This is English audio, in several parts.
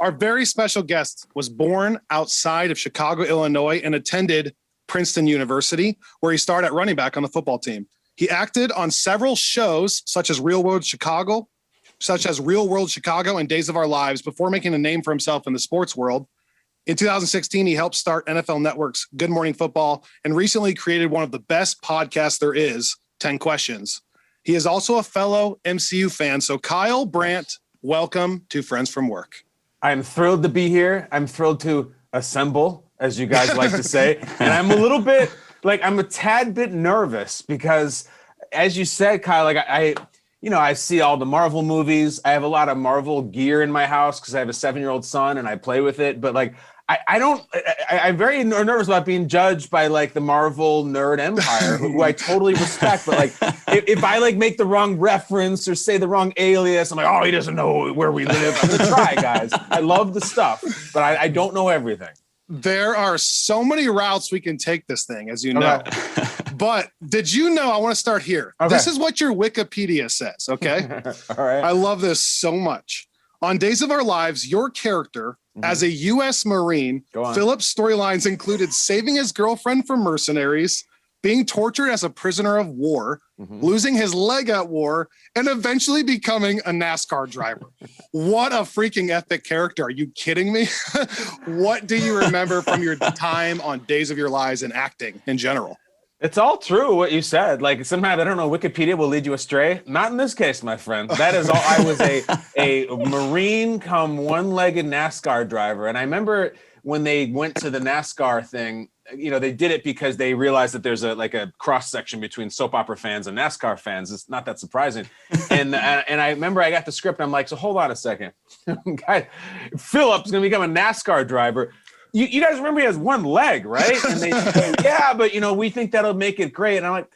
Our very special guest was born outside of Chicago, Illinois, and attended Princeton University, where he started at running back on the football team. He acted on several shows, such as Real World Chicago and Days of Our Lives, before making a name for himself in the sports world. In 2016, he helped start NFL Network's Good Morning Football and recently created one of the best podcasts there is, 10 Questions. He is also a fellow MCU fan. So Kyle Brandt, welcome to Friends from Work. I'm thrilled to be here. I'm thrilled to assemble, as you guys like to say. And I'm I'm a tad bit nervous because, as you said, Kyle, I see all the Marvel movies. I have a lot of Marvel gear in my house because I have a 7-year-old son and I play with it. But I'm very nervous about being judged by the Marvel nerd empire, who I totally respect. But if I make the wrong reference or say the wrong alias, I'm like, oh, he doesn't know where we live. I'm gonna try, guys. I love the stuff, but I don't know everything. There are so many routes we can take this thing, as you know. Okay. But did you know, I want to start here. Okay. This is what your Wikipedia says, okay? All right. I love this so much. On Days of Our Lives, your character, as a U.S. Marine, Philip's storylines included saving his girlfriend from mercenaries, being tortured as a prisoner of war, losing his leg at war, and eventually becoming a NASCAR driver. What a freaking epic character. Are you kidding me? What do you remember from your time on Days of Your Lives and acting in general? It's all true what you said. Sometimes, I don't know, Wikipedia will lead you astray. Not in this case, my friend. That is all. I was a Marine come one-legged NASCAR driver. And I remember when they went to the NASCAR thing, they did it because they realized that there's a cross section between soap opera fans and NASCAR fans. It's not that surprising. And I remember I got the script and I'm like, so hold on a second. Guy, Philip's going to become a NASCAR driver. You guys remember he has one leg, right? And they say, yeah, but we think that'll make it great. And I'm like,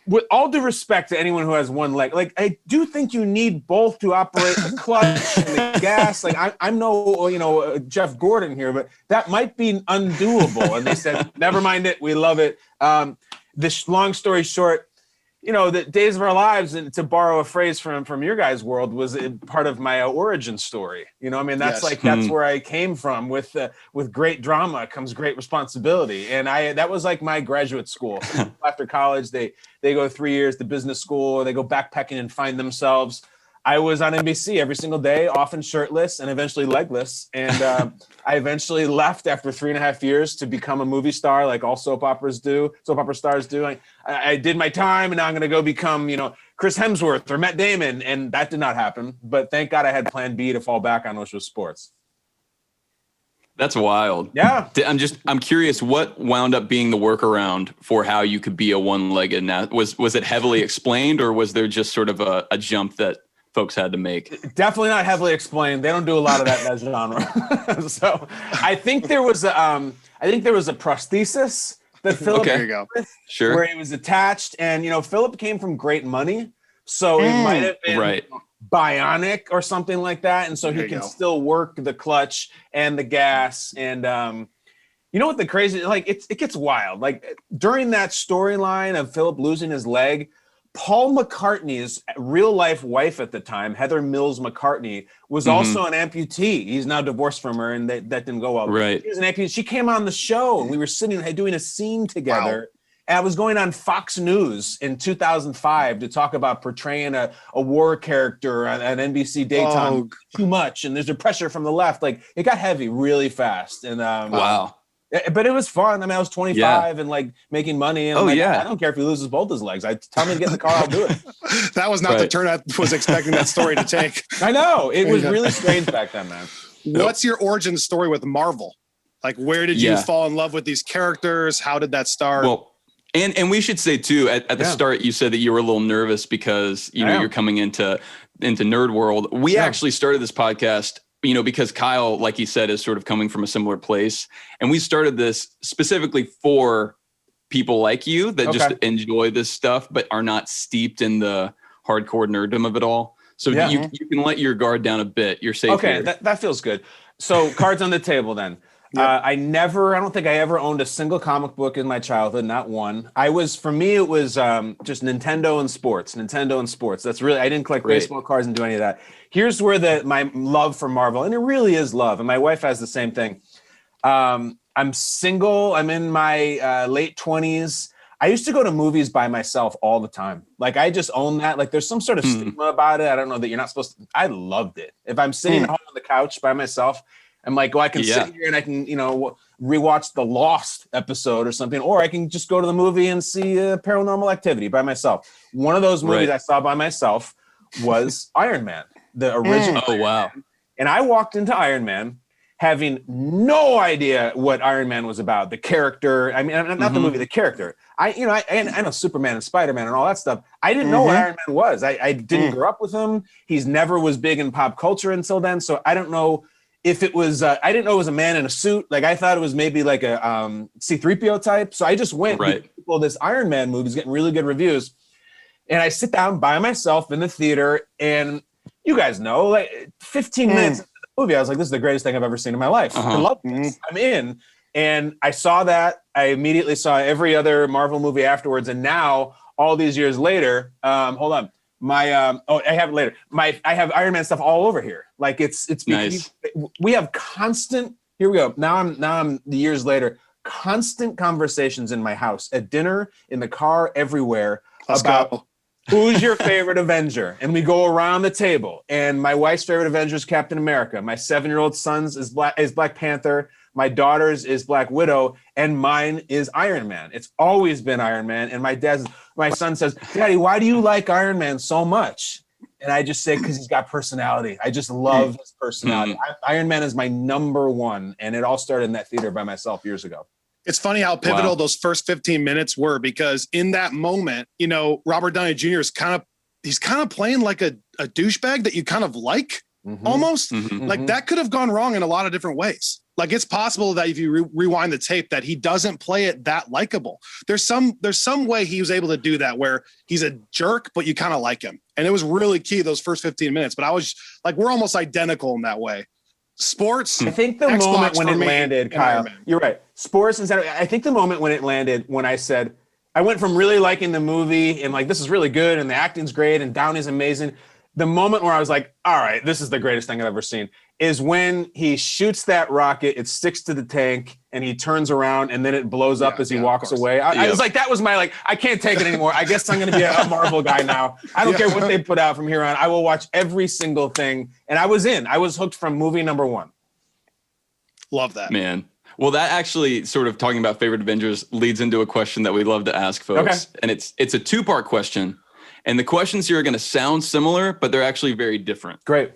with all due respect to anyone who has one leg, I do think you need both to operate the clutch and the gas. I'm no, Jeff Gordon here, but that might be undoable. And they said, never mind it. We love it. This long story short, the Days of Our Lives, and to borrow a phrase from your guys' world, was part of my origin story. That's yes. That's where I came from. With great drama comes great responsibility, and that was my graduate school. After college, they go 3 years to business school, or they go backpacking and find themselves. I was on NBC every single day, often shirtless and eventually legless. And I eventually left after 3.5 years to become a movie star, like all soap opera stars do. I did my time, and now I'm going to go become, Chris Hemsworth or Matt Damon. And that did not happen. But thank God I had plan B to fall back on, which was sports. That's wild. Yeah. I'm curious, what wound up being the workaround for how you could be a one-legged? Now, was it heavily explained, or was there just sort of a jump that folks had to make? Definitely not heavily explained. They don't do a lot of that in that genre. So I think there was a prosthesis that Philip Sure. where he was attached. And, Philip came from great money. So it might have been bionic or something like that. And so he can still work the clutch and the gas. And what the crazy, it gets wild. During that storyline of Philip losing his leg, Paul McCartney's real life wife at the time, Heather Mills McCartney, was also an amputee. He's now divorced from her, and that didn't go well. Right. She was an amputee. She came on the show, and we were sitting doing a scene together. Wow. And I was going on Fox News in 2005 to talk about portraying a war character on NBC daytime too much, and there's a pressure from the left. It got heavy really fast. And wow. But it was fun. I was 25 and making money. And I don't care if he loses both his legs. I tell him to get in the car, I'll do it. That was not the turn I was expecting that story to take. I know. It was really strange back then, man. What's your origin story with Marvel? Where did you fall in love with these characters? How did that start? Well, and we should say too, at the start, you said that you were a little nervous because, you're coming into nerd world. We actually started this podcast because Kyle, like he said, is sort of coming from a similar place. And we started this specifically for people like you that just enjoy this stuff, but are not steeped in the hardcore nerddom of it all. So you can let your guard down a bit. You're safe here. That feels good. So cards on the table then. I don't think I ever owned a single comic book in my childhood, not one. For me, it was just Nintendo and sports. That's really, I didn't collect baseball cards and do any of that. Here's where my love for Marvel, and it really is love, and my wife has the same thing. I'm single. I'm in my late 20s. I used to go to movies by myself all the time. Like, I just own that. Like, there's some sort of stigma about it. I don't know that you're not supposed to. I loved it. If I'm sitting home on the couch by myself, I'm like, well, I can sit here and I can, rewatch the Lost episode or something, or I can just go to the movie and see Paranormal Activity by myself. One of those movies I saw by myself was Iron Man, the original. Oh, wow. Man. And I walked into Iron Man having no idea what Iron Man was about, the character. I mean, not the movie, the character. I know Superman and Spider-Man and all that stuff. I didn't know what Iron Man was. I didn't grow up with him. He's never was big in pop culture until then. So I don't know if it was, I didn't know it was a man in a suit. Like, I thought it was maybe like a C-3PO type. So I just went, well, this Iron Man movie is getting really good reviews. And I sit down by myself in the theater, and you guys know, like 15 minutes into the movie, I was like, this is the greatest thing I've ever seen in my life. I love this. I'm in. And I saw that. I immediately saw every other Marvel movie afterwards. And now, all these years later, hold on. I have it later. I have Iron Man stuff all over here. Like, it's nice. We have constant. Here we go. Now I'm years later. Constant conversations in my house, at dinner, in the car, everywhere about who's your favorite Avenger, and we go around the table. And my wife's favorite Avenger is Captain America. My 7-year-old son's is Black Panther. My daughter's is Black Widow, and mine is Iron Man. It's always been Iron Man. And my son says, Daddy, why do you like Iron Man so much? And I just say, because he's got personality. I just love his personality. Iron Man is my number one. And it all started in that theater by myself years ago. It's funny how pivotal those first 15 minutes were, because in that moment, Robert Downey Jr. is kind of playing like a douchebag that you kind of like almost. Like, that could have gone wrong in a lot of different ways. Like, it's possible that if you rewind the tape, that he doesn't play it that likable. There's some way he was able to do that, where he's a jerk, but you kind of like him. And it was really key those first 15 minutes. But I was like, we're almost identical in that way. Sports. I think the Xbox moment when it landed, Kyle, Man. you're right. Sports and I think the moment when it landed, when I said, I went from really liking the movie and like, this is really good and the acting's great and Downey's amazing. The moment where I was like, all right, this is the greatest thing I've ever seen, is when he shoots that rocket, it sticks to the tank, and he turns around, and then it blows up as he walks away. I was like, that was my, I can't take it anymore. I guess I'm going to be a Marvel guy now. I don't care what they put out from here on. I will watch every single thing. And I was in. I was hooked from movie number one. Love that. Man. Well, that actually, sort of talking about favorite Avengers, leads into a question that we love to ask folks. Okay. And it's a 2-part question. And the questions here are going to sound similar, but they're actually very different. Great.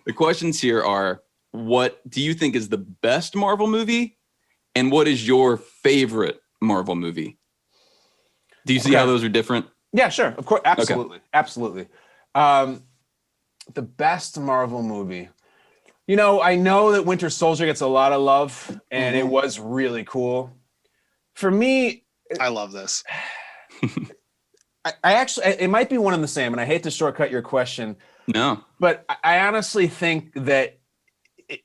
The questions here are, what do you think is the best Marvel movie? And what is your favorite Marvel movie? Do you see how those are different? Yeah, sure. Of course. Absolutely. Okay. Absolutely. The best Marvel movie. I know that Winter Soldier gets a lot of love, and it was really cool. For me, I love this. I actually, it might be one and the same, and I hate to shortcut your question. No. But I honestly think that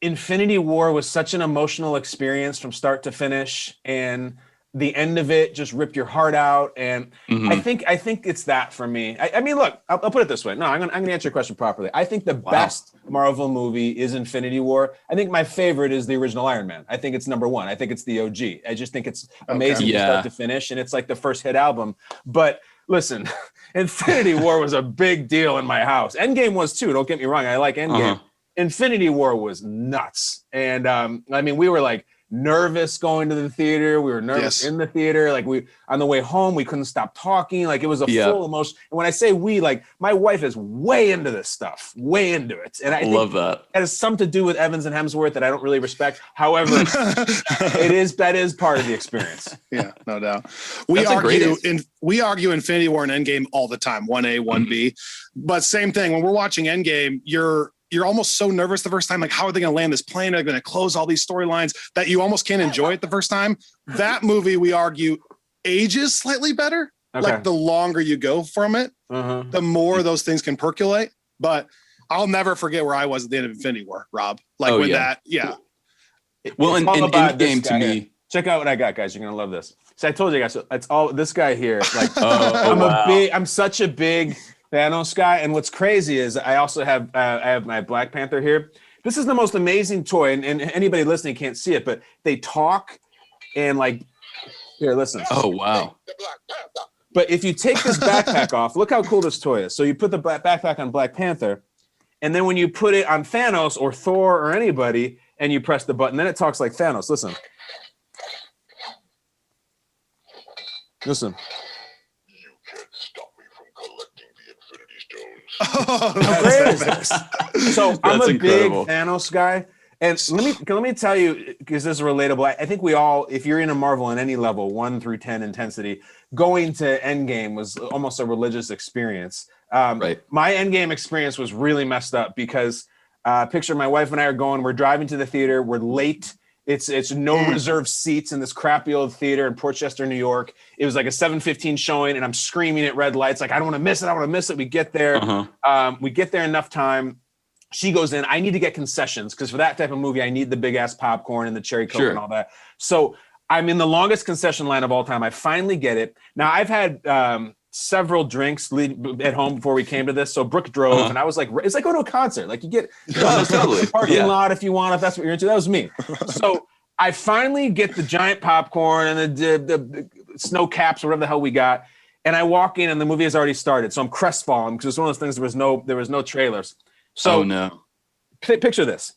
Infinity War was such an emotional experience from start to finish, and the end of it just ripped your heart out. And I think it's that for me. I mean, look, I'll put it this way. No, I'm gonna answer your question properly. I think the best Marvel movie is Infinity War. I think my favorite is the original Iron Man. I think it's number one. I think it's the OG. I just think it's amazing from start to finish, and it's like the first hit album. But listen, Infinity War was a big deal in my house. Endgame was too. Don't get me wrong. I like Endgame. Infinity War was nuts. And I mean, we were like nervous going to the theater. We were nervous in the theater. Like, on the way home, we couldn't stop talking. Like, it was a full emotion. And when I say we, like, my wife is way into this stuff, way into it. And I love that. It has something to do with Evans and Hemsworth that I don't really respect. However, that is part of the experience. Yeah, no doubt. We argue Infinity War and Endgame all the time, 1A, 1B. But same thing, when we're watching Endgame, you're almost so nervous the first time, like, how are they going to land this plane? Are they going to close all these storylines, that you almost can't enjoy it the first time? That movie, we argue, ages slightly better. Like, the longer you go from it, the more those things can percolate. But I'll never forget where I was at the end of Infinity War, Rob. Like, Well, and Endgame to me. Here. Check out what I got, guys. You're gonna love this. So I told you guys, it's all this guy here. Like, I'm such a big Thanos guy. And what's crazy is I also have I have my Black Panther here. This is the most amazing toy, and anybody listening can't see it, but they talk and like, here, listen. Oh wow! But if you take this backpack off, look how cool this toy is. So you put the backpack on Black Panther, and then when you put it on Thanos or Thor or anybody, and you press the button, then it talks like Thanos. Listen. Listen. You can't stop me from collecting the Infinity Stones. Oh, How great is this? So I'm a incredible. big Thanos guy. And let me tell you, because this is relatable. I think we all, if you're into Marvel on any level, 1 through 10 intensity, going to Endgame was almost a religious experience. Right. My Endgame experience was really messed up because picture my wife and I are going, we're driving to the theater, we're late. It's no reserved seats in this crappy old theater in Portchester, New York. It was like a 7:15 showing, and I'm screaming at red lights, like, I don't want to miss it. I want to miss it. We get there. We get there enough time. She goes in. I need to get concessions because for that type of movie, I need the big ass popcorn and the cherry Coke and all that. So I'm in the longest concession line of all time. I finally get it. Now I've had several drinks at home before we came to this. So Brooke drove, and I was like, it's like going to a concert. Like you get totally parking lot if you want, if that's what you're into. That was me. So I finally get the giant popcorn and the snow caps or whatever the hell we got. And I walk in and the movie has already started. So I'm crestfallen because it's one of those things there was no trailers. So picture this.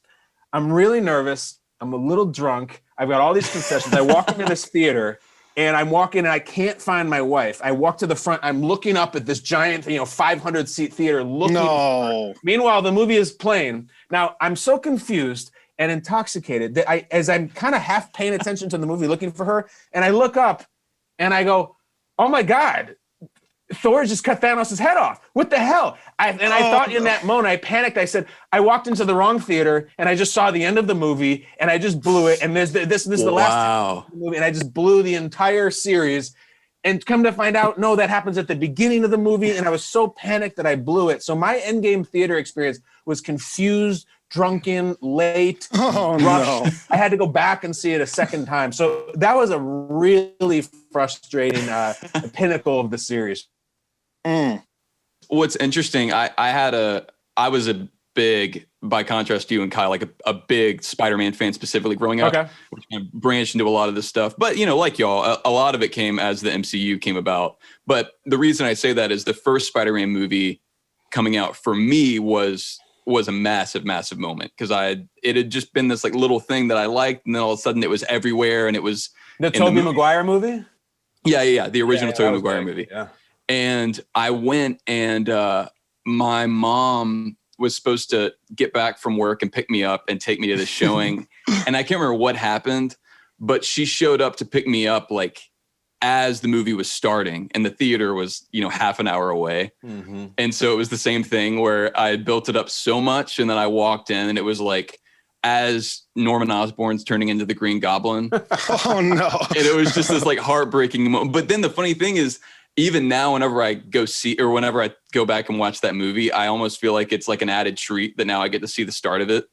I'm really nervous. I'm a little drunk. I've got all these concessions. I walk into this theater and I'm walking and I can't find my wife. I walk to the front. I'm looking up at this giant, 500 seat theater looking. No. Meanwhile, the movie is playing. Now I'm so confused and intoxicated that as I'm kind of half paying attention to the movie, looking for her. And I look up and I go, oh my God, Thor just cut Thanos' head off. What the hell? I thought in that moment, I panicked. I said, I walked into the wrong theater and I just saw the end of the movie and I just blew it. And this is the last movie, and I just blew the entire series. And come to find out, no, that happens at the beginning of the movie. And I was so panicked that I blew it. So my Endgame theater experience was confused, drunken, late, rushed. No. I had to go back and see it a second time. So that was a really frustrating pinnacle of the series. What's interesting, I was a big, by contrast to you and Kyle, like a big Spider-Man fan specifically growing up, which kind of branched into a lot of this stuff. But, like y'all, a lot of it came as the MCU came about. But the reason I say that is the first Spider-Man movie coming out for me was a massive, massive moment because it had just been this like little thing that I liked. And then all of a sudden it was everywhere. And it was the Tobey Maguire movie. Yeah. The original Tobey Maguire movie. Yeah. And I went and my mom was supposed to get back from work and pick me up and take me to the showing. And I can't remember what happened, but she showed up to pick me up like as the movie was starting and the theater was, half an hour away. Mm-hmm. And so it was the same thing where I had built it up so much. And then I walked in and it was like, as Norman Osborn's turning into the Green Goblin. Oh no. And it was just this like heartbreaking moment. But then the funny thing is, even now, whenever I go see or whenever I go back and watch that movie, I almost feel like it's like an added treat that now I get to see the start of it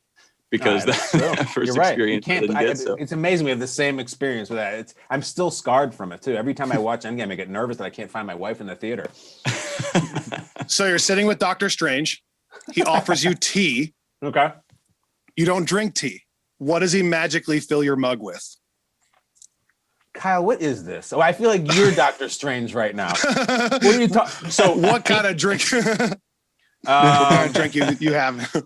because that first experience. It's amazing we have the same experience with that. I'm still scarred from it too. Every time I watch Endgame, I get nervous that I can't find my wife in the theater. So you're sitting with Doctor Strange. He offers you tea. Okay. You don't drink tea. What does he magically fill your mug with? Kyle, what is this? Oh, I feel like you're Doctor Strange right now. What are you talking? So, what kind of drink? What kind of drink you have?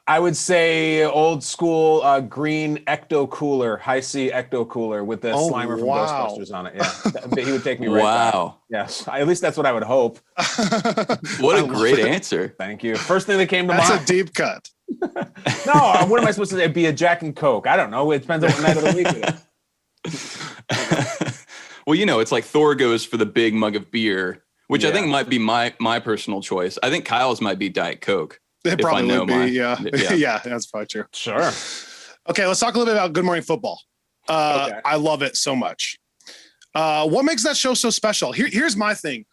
I would say old school green ecto cooler, high C ecto cooler with the Slimer from Ghostbusters on it. Yeah, he would take me right back. Yes, at least that's what I would hope. What a great answer! Thank you. First thing that came to mind. That's a deep cut. No, what am I supposed to say? Be a Jack and Coke? I don't know. It depends on what night of the week it is. Well, it's like Thor goes for the big mug of beer, which I think might be my personal choice. I think Kyle's might be Diet Coke. It probably would be, yeah, that's probably true. Sure. Okay, let's talk a little bit about Good Morning Football. I love it so much. What makes that show so special? Here's my thing.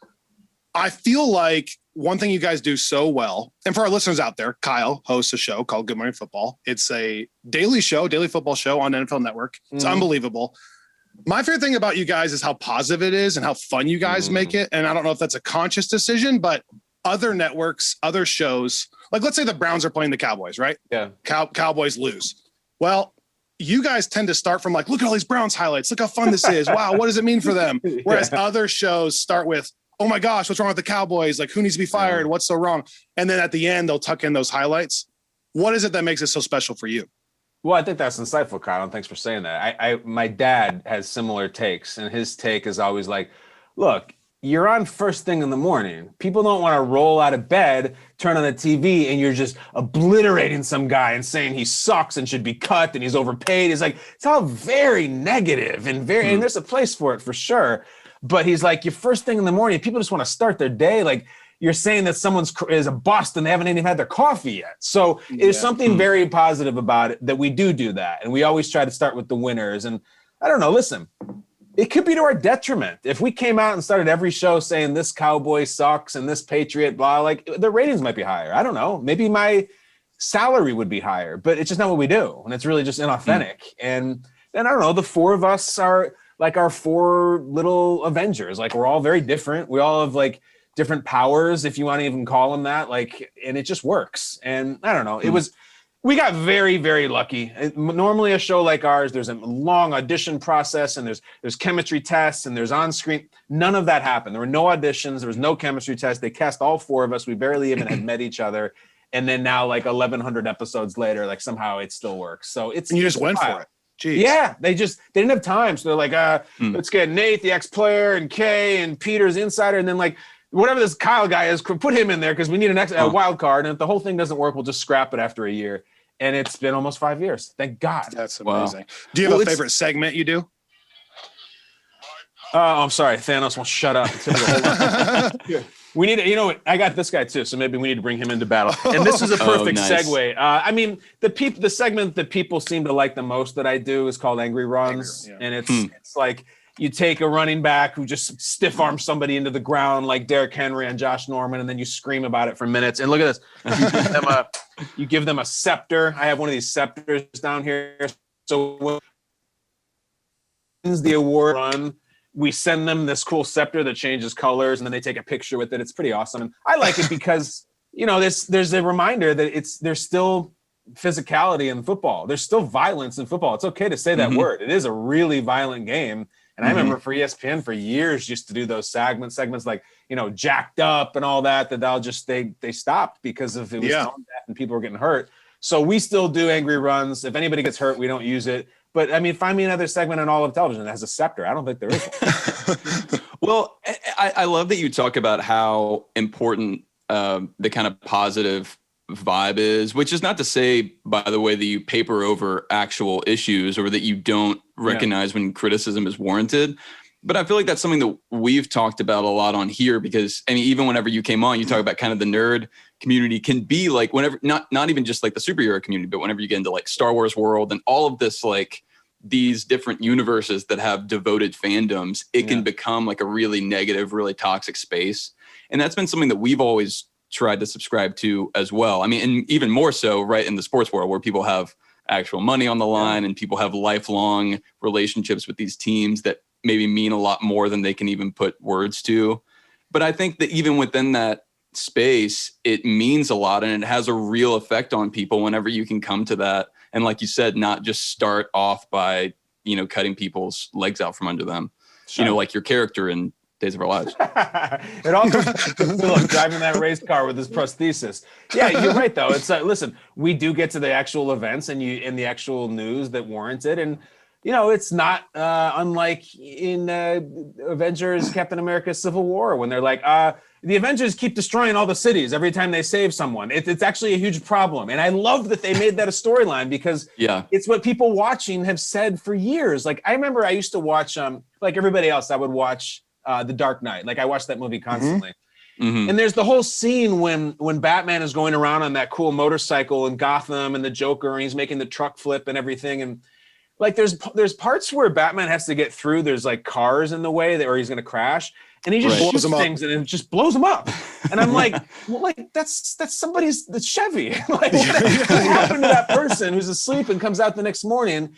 I feel like one thing you guys do so well, and for our listeners out there, Kyle hosts a show called Good Morning Football. It's a daily football show on NFL Network. It's unbelievable. My favorite thing about you guys is how positive it is and how fun you guys make it. And I don't know if that's a conscious decision, but other networks, other shows, like let's say the Browns are playing the Cowboys, right? Yeah. Cowboys lose. Well, you guys tend to start from like, look at all these Browns highlights. Look how fun this is. Wow. What does it mean for them? Whereas other shows start with, oh my gosh, what's wrong with the Cowboys? Like, who needs to be fired? What's so wrong? And then at the end, they'll tuck in those highlights. What is it that makes it so special for you? Well, I think that's insightful, Kyle, and thanks for saying that. My dad has similar takes, and his take is always like, look, you're on first thing in the morning. People don't want to roll out of bed, turn on the TV, and you're just obliterating some guy and saying he sucks and should be cut and he's overpaid. He's like, it's all very negative and and there's a place for it for sure. But he's like, your first thing in the morning, people just want to start their day. Like, you're saying that someone's is a bust and they haven't even had their coffee yet. So there's something very positive about it that we do that. And we always try to start with the winners. And I don't know, listen, it could be to our detriment. If we came out and started every show saying this Cowboy sucks and this Patriot, blah, like the ratings might be higher. I don't know. Maybe my salary would be higher, but it's just not what we do. And it's really just inauthentic. And then I don't know, the four of us are like our four little Avengers. Like, we're all very different. We all have like different powers, if you want to even call them that, like, and it just works. And I don't know, we got very, very lucky. Normally a show like ours, there's a long audition process and there's chemistry tests and there's on-screen. None of that happened. There were no auditions. There was no chemistry test. They cast all four of us. We barely even had met each other. And then now, like 1,100 episodes later, like somehow it still works. So and you just went for it. Jeez. Yeah, they didn't have time. So they're like, let's get Nate, the ex-player, and Kay and Peter's insider. And then like, whatever this Kyle guy is, put him in there because we need a wild card. And if the whole thing doesn't work, we'll just scrap it after a year. And it's been almost 5 years. Thank God. That's amazing. Wow. Do you have a favorite segment you do? I'm sorry. Thanos won't shut up. We need to, I got this guy too, so maybe we need to bring him into battle. And this is a perfect segue. I mean, the segment that people seem to like the most that I do is called Angry Runs. And it's like, you take a running back who just stiff arms somebody into the ground like Derrick Henry and Josh Norman, and then you scream about it for minutes. And look at this. You give them a scepter. I have one of these scepters down here. So when wins the award run, we send them this cool scepter that changes colors, and then they take a picture with it. It's pretty awesome. And I like it because, there's a reminder that there's still physicality in football. There's still violence in football. It's okay to say that word. It is a really violent game. And I remember for ESPN for years used to do those segments like, jacked up and all that they'll just, they stopped because of it was tone deaf and people were getting hurt. So we still do Angry Runs. If anybody gets hurt, we don't use it. But I mean, find me another segment on all of television that has a scepter. I don't think there is one. Well, I love that you talk about how important the kind of positive vibe is, which is not to say, by the way, that you paper over actual issues or that you don't recognize when criticism is warranted. But I feel like that's something that we've talked about a lot on here because, I mean, even whenever you came on, you talk about kind of the nerd community can be like whenever, not even just like the superhero community, but whenever you get into like Star Wars world and all of this, like these different universes that have devoted fandoms, it can become like a really negative, really toxic space. And that's been something that we've always tried to subscribe to as well. I mean, and even more so right in the sports world where people have actual money on the line and people have lifelong relationships with these teams that maybe mean a lot more than they can even put words to. But I think that even within that space, it means a lot and it has a real effect on people whenever you can come to that. And like you said, not just start off by, cutting people's legs out from under them, like your character in Days of Our Lives. It all comes back to Philip driving that race car with his prosthesis. Yeah, you're right though. It's listen, we do get to the actual events and the actual news that warrants it, and it's not unlike in Avengers, Captain America: Civil War when they're like, the Avengers keep destroying all the cities every time they save someone. It's actually a huge problem, and I love that they made that a storyline because it's what people watching have said for years. Like I remember I used to watch, like everybody else, I would watch The Dark Knight. Like I watched that movie constantly. And there's the whole scene when Batman is going around on that cool motorcycle in Gotham and the Joker, and he's making the truck flip and everything. And like there's parts where Batman has to get through. There's like cars in the way or he's going to crash. and he just Right. shoots Blows 'em up. things and it just blows them up. And I'm like, well, like that's somebody's that's Chevy. Like, what happened to that person who's asleep and comes out the next morning,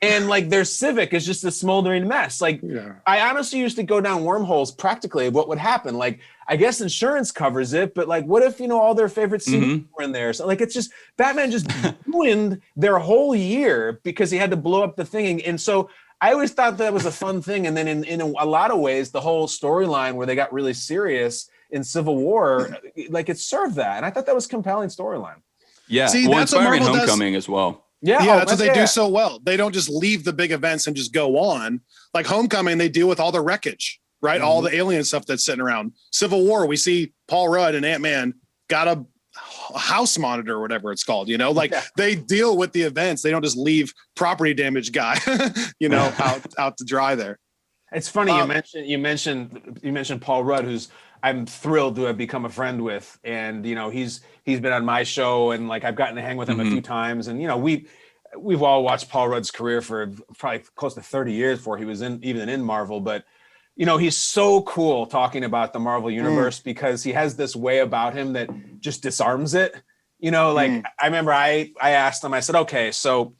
and like their Civic is just a smoldering mess. Like, I honestly used to go down wormholes practically of what would happen. Like, I guess insurance covers it, but like, what if all their favorite CDs were in there? So like, it's just Batman just ruined their whole year because he had to blow up the thing, and so. I always thought that was a fun thing. And then in a lot of ways, the whole storyline where they got really serious in Civil War, like it served that. And I thought that was a compelling storyline. Yeah. See, well, that's what Spider-Man Marvel Homecoming as well. Yeah, that's what they do so well. They don't just leave the big events and just go on. Like Homecoming, they deal with all the wreckage, right? All the alien stuff that's sitting around. Civil War, we see Paul Rudd and Ant-Man got a house monitor or whatever it's called, they deal with the events. They don't just leave property damage guy, out to dry there. It's funny you mentioned Paul Rudd, who's I'm thrilled to have become a friend with, and he's been on my show, and like I've gotten to hang with him a few times, and we've all watched Paul Rudd's career for probably close to 30 years before he was even in Marvel, but he's so cool talking about the Marvel universe because he has this way about him that just disarms it. I remember I asked him, I said, okay, so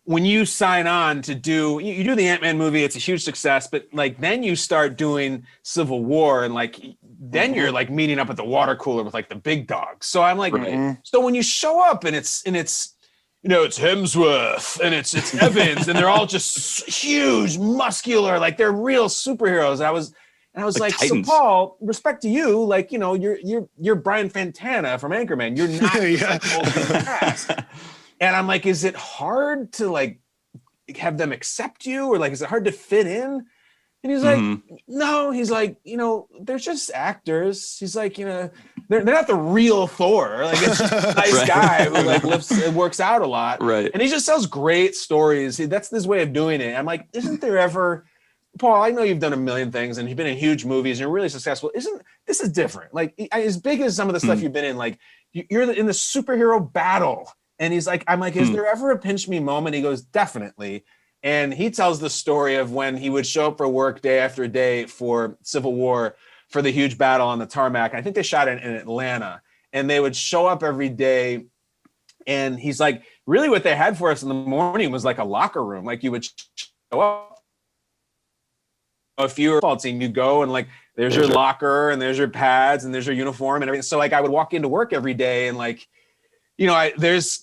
when you sign on to do the Ant-Man movie, it's a huge success, but like then you start doing Civil War and like then you're like meeting up at the water cooler with like the big dogs. So I'm like, so when you show up and it's it's Hemsworth and it's Evans and they're all just huge, muscular, like they're real superheroes. I was like Titans. So Paul, respect to you, like you're Brian Fantana from Anchorman. You're not And I'm like, is it hard to like have them accept you, or like is it hard to fit in? And he's like, no, he's like, they're just actors. He's like, they're not the real Thor. Like it's just a nice guy who like lifts and works out a lot. Right. And he just tells great stories. That's his way of doing it. I'm like, isn't there ever, Paul, I know you've done a million things and you've been in huge movies and you're really successful. This is different. Like as big as some of the stuff you've been in, like you're in the superhero battle. And he's like, I'm like, is there ever a pinch me moment? He goes, definitely. And he tells the story of when he would show up for work day after day for Civil War for the huge battle on the tarmac. And I think they shot it in Atlanta. And they would show up every day. And he's like, really what they had for us in the morning was like a locker room. Like you would show up. If you were football team, you go and like, there's your locker and there's your pads and there's your uniform and everything. So like I would walk into work every day and like, there's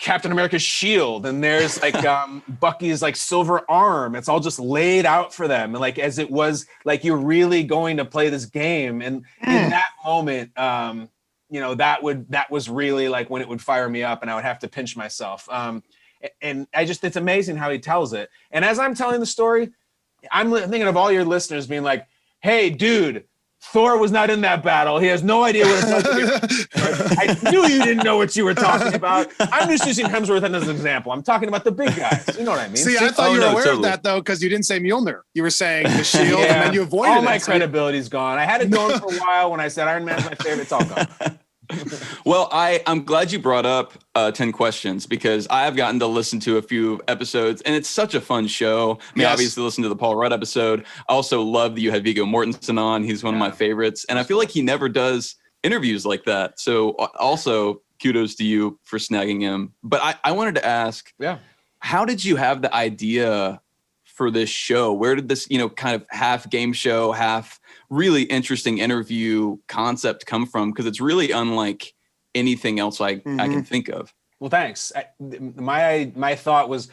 Captain America's shield and there's like Bucky's like silver arm. It's all just laid out for them. And like, as it was like, you're really going to play this game. And in that moment, that was really like when it would fire me up and I would have to pinch myself. And it's amazing how he tells it. And as I'm telling the story, I'm thinking of all your listeners being like, hey dude, Thor was not in that battle. He has no idea what it's like. I knew you didn't know what you were talking about. I'm just using Hemsworth as an example. I'm talking about the big guys. You know what I mean? See, I thought you were aware of that, though, because you didn't say Mjolnir. You were saying the shield, and then you avoided it. All my credibility's gone. I had it going for a while when I said Iron Man's my favorite. It's all gone. Well, I'm glad you brought up 10 Questions because I have gotten to listen to a few episodes and it's such a fun show. I mean, obviously listen to the Paul Rudd episode. I also love that you had Viggo Mortensen on. He's one of my favorites. And I feel like he never does interviews like that. So also kudos to you for snagging him. But I wanted to ask, how did you have the idea for this show? Where did this, kind of half game show, half really interesting interview concept come from? Because it's really unlike anything else I can think of. Well, thanks. My thought was,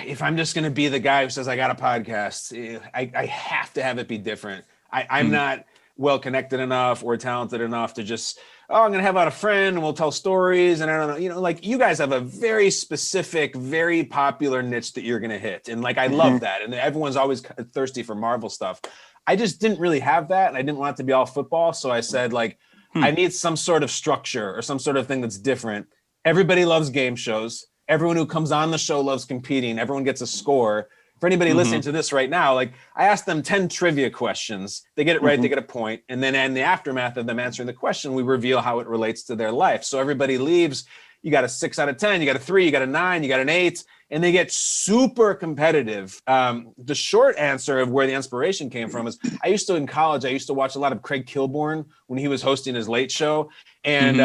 if I'm just going to be the guy who says I got a podcast, I have to have it be different. I'm not well connected enough or talented enough to just, I'm going to have out a friend and we'll tell stories. And I don't know, like you guys have a very specific, very popular niche that you're going to hit. And like, I love that. And everyone's always thirsty for Marvel stuff. I just didn't really have that. And I didn't want it to be all football. So I said like, I need some sort of structure or some sort of thing that's different. Everybody loves game shows. Everyone who comes on the show loves competing. Everyone gets a score. For anybody listening to this right now, like I asked them 10 trivia questions. They get it right, they get a point. And then in the aftermath of them answering the question, we reveal how it relates to their life. So everybody leaves, You got a 6 out of 10, you got a 3, you got a 9, you got an 8, and they get super competitive. The short answer of where the inspiration came from is in college, I used to watch a lot of Craig Kilborn when he was hosting his late show. And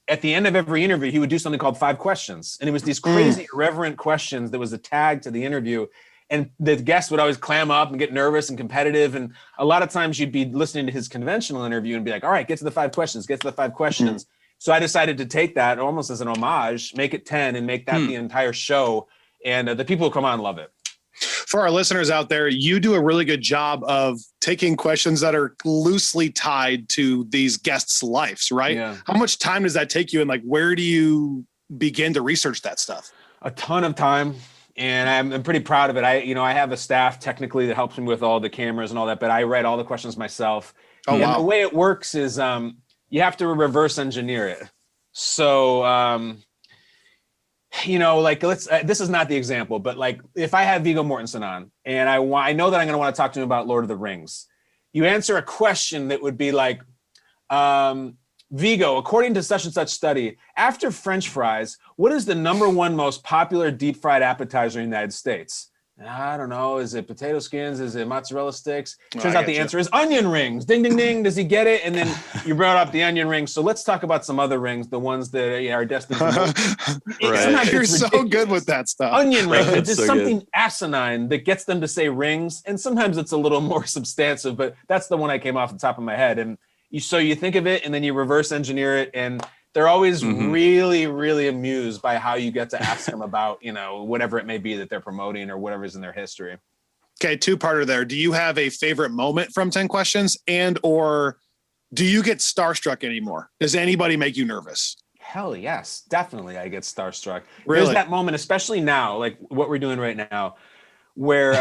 at the end of every interview, he would do something called 5 questions. And it was these crazy irreverent questions that was a tag to the interview. And the guests would always clam up and get nervous and competitive. And a lot of times you'd be listening to his conventional interview and be like, all right, get to the 5 questions, get to the 5 questions. So I decided to take that almost as an homage, make it 10 and make that the entire show. And the people who come on love it. For our listeners out there, you do a really good job of taking questions that are loosely tied to these guests' lives, right? Yeah. How much time does that take you? And like, where do you begin to research that stuff? A ton of time. And I'm pretty proud of it. I have a staff technically that helps me with all the cameras and all that, but I write all the questions myself. Oh, and wow. the way it works is you have to reverse engineer it. So, this is not the example, but like if I have Viggo Mortensen on and I know that I'm going to want to talk to him about Lord of the Rings, you answer a question that would be like, Viggo, according to such and such study, after French fries, what is the #1 most popular deep fried appetizer in the United States? I don't know. Is it potato skins? Is it mozzarella sticks? Turns out the answer is onion rings. Ding, ding, ding. Does he get it? And then you brought up the onion rings. So let's talk about some other rings, the ones that are destined to Right. You're so good with that stuff. Onion rings. It's just so something asinine that gets them to say rings. And sometimes it's a little more substantive, but that's the one I came off the top of my head. And so you think of it and then you reverse engineer it, and they're always really, really amused by how you get to ask them about, whatever it may be that they're promoting or whatever's in their history. Okay, two-parter there. Do you have a favorite moment from 10 questions, and or do you get starstruck anymore? Does anybody make you nervous? Hell yes, definitely. I get starstruck. Really? There's that moment, especially now, like what we're doing right now, where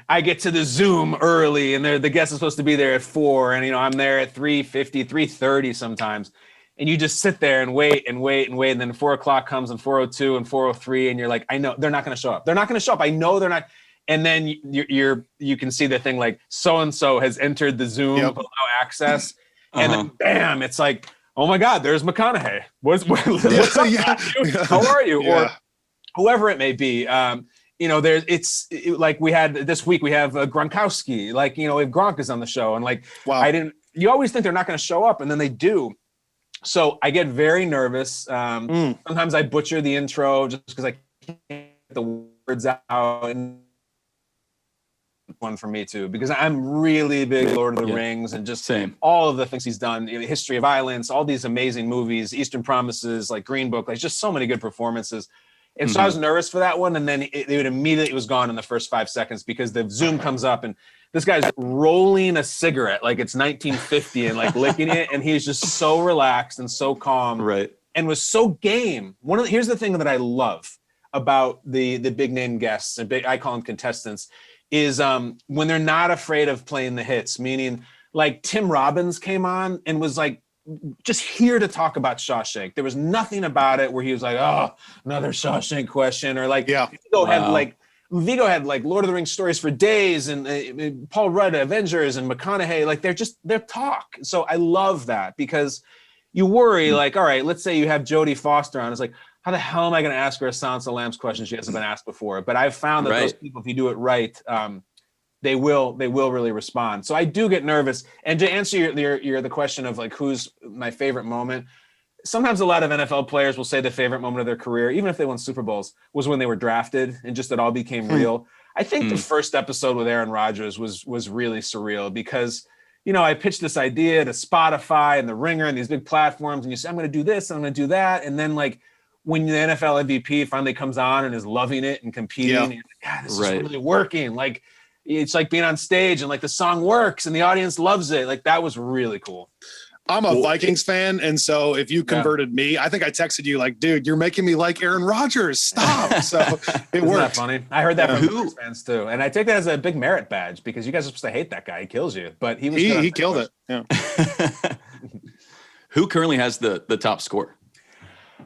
I get to the Zoom early and the guest is supposed to be there at 4 and I'm there at 3:50, 3:30 sometimes. And you just sit there and wait and wait and wait. And then 4 o'clock comes and 4:02 and 4:03 and you're like, I know they're not going to show up. They're not going to show up. I know they're not. And then you can see the thing like so-and-so has entered the Zoom, allow access. And then bam, it's like, oh my God, there's McConaughey. What's up, Matthew? How are you? Yeah. Or whoever it may be. Like we had this week, we have Gronkowski, like, if Gronk is on the show and like, wow. You always think they're not going to show up and then they do. So I get very nervous. Sometimes I butcher the intro just because I can't get the words out. And one for me too, because I'm really big Lord of the Rings and just all of the things he's done, History of Violence, all these amazing movies, Eastern Promises, like Green Book, like just so many good performances. And so I was nervous for that one. And then it was gone in the first 5 seconds because the Zoom comes up and this guy's rolling a cigarette like it's 1950 and like licking it. And he's just so relaxed and so calm. Right. And was so game. Here's the thing that I love about the big name guests, and I call them contestants, is when they're not afraid of playing the hits, meaning like Tim Robbins came on and was like, just here to talk about Shawshank. There was nothing about it where he was like, oh, another Shawshank question, or like Viggo had like Lord of the Rings stories for days, and Paul Rudd Avengers, and McConaughey, like they're talk. So I love that because you worry like, all right, let's say you have Jodie Foster on. It's like, how the hell am I going to ask her a Silence of the Lambs question she hasn't been asked before? But I've found that those people, if you do it right, they will really respond. So I do get nervous. And to answer the question of like, who's my favorite moment, sometimes a lot of NFL players will say the favorite moment of their career, even if they won Super Bowls, was when they were drafted and just it all became real. I think the first episode with Aaron Rodgers was really surreal because, I pitched this idea to Spotify and The Ringer and these big platforms, and you say, I'm going to do this, and I'm going to do that. And then like when the NFL MVP finally comes on and is loving it and competing, and you're like, God, this is really working. Like, it's like being on stage and like the song works and the audience loves it. Like that was really cool. I'm a Vikings fan. And so if you converted me, I think I texted you like, dude, you're making me like Aaron Rodgers. Stop. So it worked. That funny? I heard that from Vikings fans too. And I take that as a big merit badge because you guys are supposed to hate that guy. He kills you, but he killed it. Yeah. Who currently has the top score?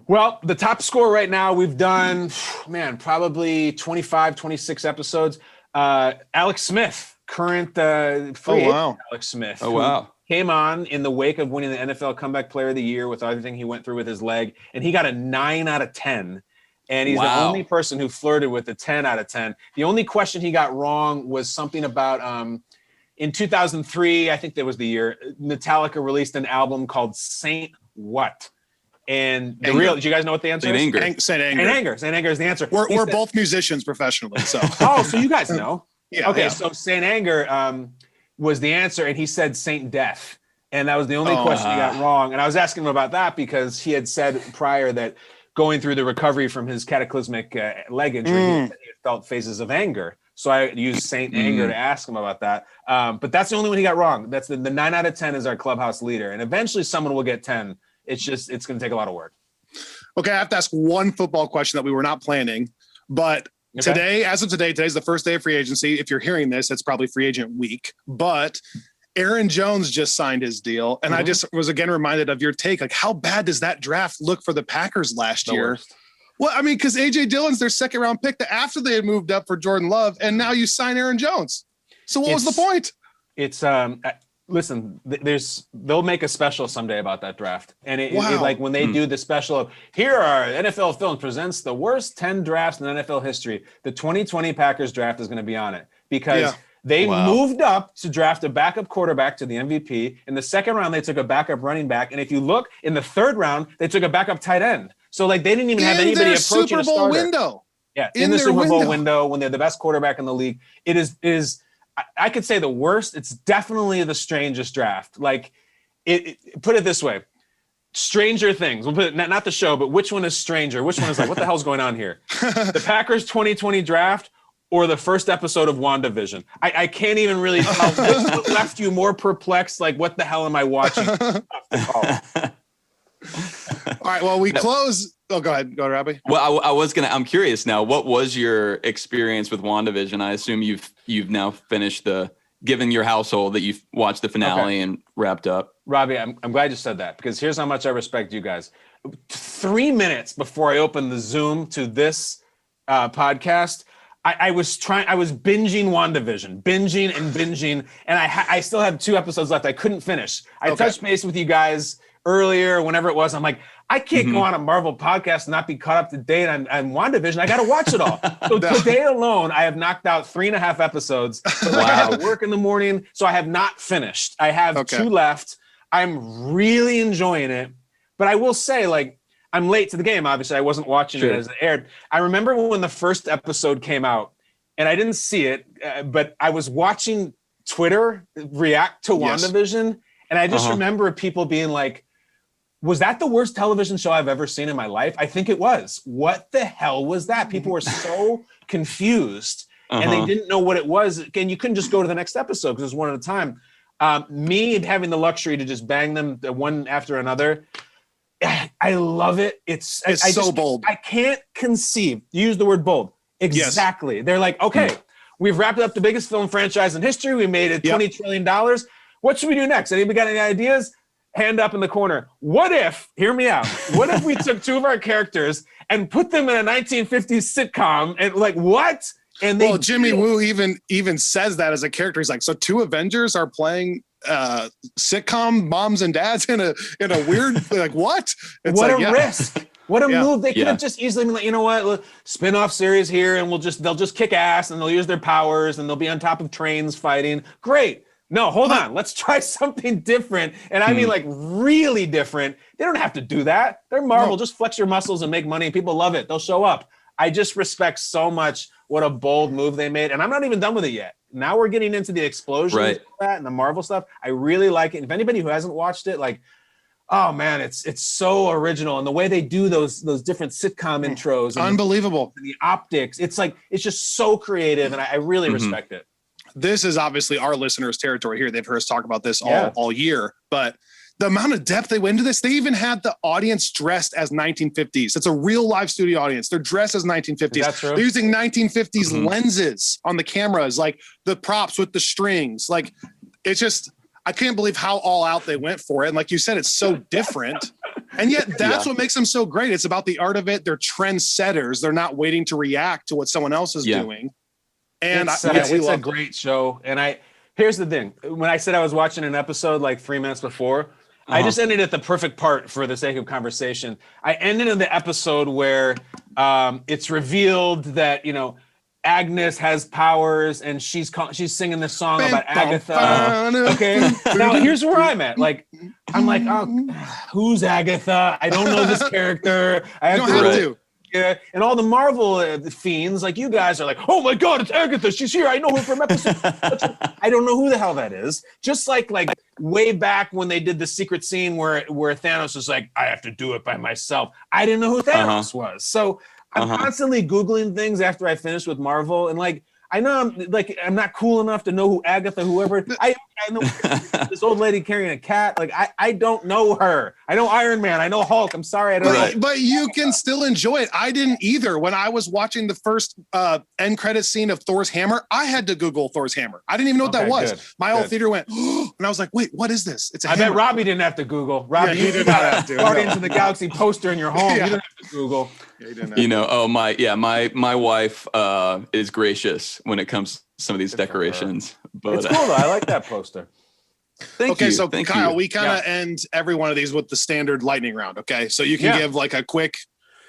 Well, the top score right now, we've done, probably 25, 26 episodes. Alex Smith, current free agent Alex Smith. Oh, wow. came on in the wake of winning the NFL Comeback Player of the Year with everything he went through with his leg, and he got a 9 out of 10. And he's the only person who flirted with a 10 out of 10. The only question he got wrong was something about in 2003, I think that was the year, Metallica released an album called Saint What? And do you guys know what the answer is? Saint Anger. Saint Anger. Saint Anger is the answer. We're both musicians professionally, so. So you guys know. So Saint Anger was the answer, and he said Saint Death. And that was the only question he got wrong. And I was asking him about that because he had said prior that going through the recovery from his cataclysmic leg injury, he felt phases of anger. So I used Saint Anger to ask him about that. But that's the only one he got wrong. That's the 9 out of 10 is our clubhouse leader. And eventually someone will get 10. It's going to take a lot of work. Okay, I have to ask one football question that we were not planning. But today, as of today, today's the first day of free agency. If you're hearing this, it's probably free agent week. But Aaron Jones just signed his deal. And I just was again reminded of your take. Like, how bad does that draft look for the Packers last year? Worst. Well, I mean, because A.J. Dillon's their second round pick after they had moved up for Jordan Love, and now you sign Aaron Jones. So what was the point? It's listen, they'll make a special someday about that draft. And it like when they do the special of here are NFL Film presents the worst 10 drafts in NFL history. The 2020 Packers draft is going to be on it because they moved up to draft a backup quarterback to the MVP. In the second round, they took a backup running back. And if you look in the third round, they took a backup tight end. So like they didn't even have anybody approaching a starter. Window. Yeah, in the Super Bowl window when they're the best quarterback in the league. It is I could say the worst. It's definitely the strangest draft. Like put it this way. Stranger Things. We'll put it, not the show, but which one is stranger? Which one is like, what the hell's going on here? The Packers 2020 draft or the first episode of WandaVision? I can't even really tell which one left you more perplexed. Like, what the hell am I watching? All right. Well, we close. Oh, go ahead. Go, Robby. Well, I'm curious now. What was your experience with WandaVision? I assume you've now finished given your household that you've watched the finale and wrapped up. Robby, I'm glad you said that because here's how much I respect you guys. 3 minutes before I opened the Zoom to this podcast, I was binging WandaVision, and I still have 2 episodes left. I couldn't finish. I touched base with you guys earlier, whenever it was. I'm like, I can't go on a Marvel podcast and not be caught up to date on WandaVision. I got to watch it all. So today alone, I have knocked out 3.5 episodes. So I had to work in the morning, so I have not finished. I have 2 left. I'm really enjoying it, but I will say, like, I'm late to the game. Obviously, I wasn't watching it as it aired. I remember when the first episode came out, and I didn't see it, but I was watching Twitter react to WandaVision, and I just remember people being like, was that the worst television show I've ever seen in my life? I think it was. What the hell was that? People were so confused, and they didn't know what it was. And you couldn't just go to the next episode because it was one at a time. Me having the luxury to just bang them one after another, I love it. It's so bold. I can't conceive. You use the word bold. Exactly. Yes. They're like, okay, we've wrapped up the biggest film franchise in history. We made it $20 trillion. What should we do next? Anybody got any ideas? Hand up in the corner. What if, hear me out, what if we took 2 of our characters and put them in a 1950s sitcom and like, what? And well, Jimmy Woo even says that as a character. He's like, so 2 Avengers are playing sitcom moms and dads in a weird, like, what? It's what like, a risk. What a move. They could have just easily been like, you know what, spin-off series here and they'll just kick ass and they'll use their powers and they'll be on top of trains fighting. Great. No, hold on. Let's try something different. And I mean, like, really different. They don't have to do that. They're Marvel. No. Just flex your muscles and make money. People love it. They'll show up. I just respect so much what a bold move they made. And I'm not even done with it yet. Now we're getting into the explosions and the Marvel stuff. I really like it. If anybody who hasn't watched it, like, oh man, it's so original. And the way they do those different sitcom intros. And unbelievable. The optics. It's like, it's just so creative. And I really respect it. This is obviously our listeners' territory here. They've heard us talk about this all year, but the amount of depth they went into this, they even had the audience dressed as 1950s. It's a real live studio audience. They're dressed as 1950s. That's true. They're using 1950s lenses on the cameras, like the props with the strings. Like, it's just, I can't believe how all out they went for it. And like you said, it's so different. And yet that's what makes them so great. It's about the art of it. They're trendsetters. They're not waiting to react to what someone else is doing. And it's a great show. And Here's the thing. When I said I was watching an episode like 3 minutes before, I just ended at the perfect part for the sake of conversation. I ended in the episode where it's revealed that, Agnes has powers and she's singing this song about Agatha. Okay. Now here's where I'm at. I'm like, oh, who's Agatha? I don't know this character. I have to. Yeah, and all the Marvel fiends, like you guys, are like, oh my God, it's Agatha. She's here. I know her from episode. I don't know who the hell that is. Just like way back when they did the secret scene where Thanos was like, I have to do it by myself. I didn't know who Thanos was. So I'm constantly Googling things after I finish with Marvel, and I know I'm not cool enough to know who Agatha, whoever. I know this old lady carrying a cat. I don't know her. I know Iron Man. I know Hulk. I'm sorry, I don't know. But you can still enjoy it. I didn't either. When I was watching the first end credit scene of Thor's hammer, I had to Google Thor's hammer. I didn't even know what that was. Good, my whole theater went, and I was like, wait, what is this? It's a hammer. I bet Robby didn't have to Google. Robbie, you did not have to. Guardians of the Galaxy poster in your home. You didn't have to Google. My wife is gracious when it comes to some of these decorations. But it's cool though. I like that poster. Thank you. So Kyle, we kind of end every one of these with the standard lightning round. Okay, so you can give a quick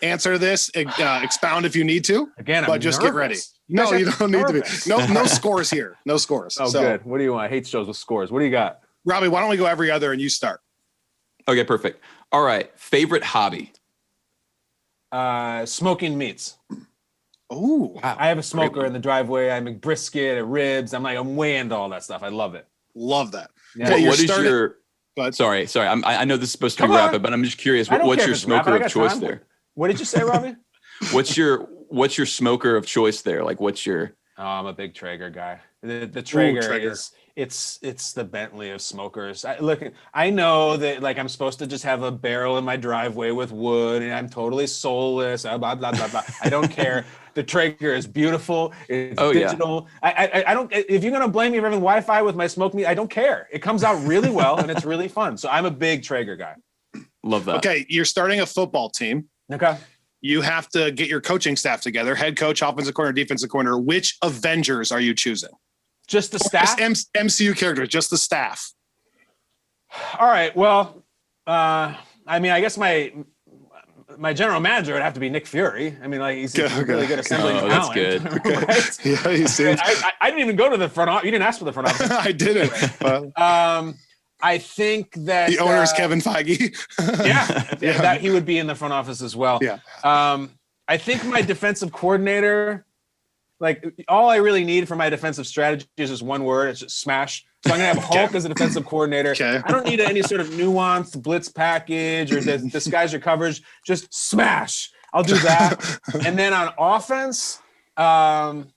answer to this, expound if you need to. Again, but just get ready. No, you don't need to be. No scores here. No scores. Oh, good. What do you want? I hate shows with scores. What do you got? Robby, why don't we go every other and you start? Okay, perfect. All right. Favorite hobby? Smoking meats. Oh, wow. I have a smoker in the driveway. I make brisket and ribs. I'm way into all that stuff. I love it. Love that. Yeah. Okay, what is your? Sorry. I know this is supposed to be rapid, but I'm just curious. What's your smoker of choice there? What did you say, Robby? What's your smoker of choice there? What's your? Oh, I'm a big Traeger guy. The Traeger is it's the Bentley of smokers. I know that I'm supposed to just have a barrel in my driveway with wood, and I'm totally soulless. Blah blah blah blah. I don't care. The Traeger is beautiful. It's digital. Yeah. I don't. If you're gonna blame me for having Wi-Fi with my smoke meat, I don't care. It comes out really well, and it's really fun. So I'm a big Traeger guy. Love that. Okay, you're starting a football team. Okay. You have to get your coaching staff together. Head coach, offensive corner, defensive corner. Which Avengers are you choosing? Just the staff? MCU characters, just the staff. All right. Well, I guess my general manager would have to be Nick Fury. He's really good assembling talent. That's good. Right? Yeah, he seems. I didn't even go to the front office. You didn't ask for the front office. I didn't. I think that the owner is Kevin Feige. That he would be in the front office as well. Yeah. I think my defensive coordinator, all I really need for my defensive strategy is just one word. It's just smash. So I'm going to have Hulk as a defensive coordinator. Okay. I don't need any sort of nuanced blitz package or disguise your coverage. Just smash. I'll do that. And then on offense, I'm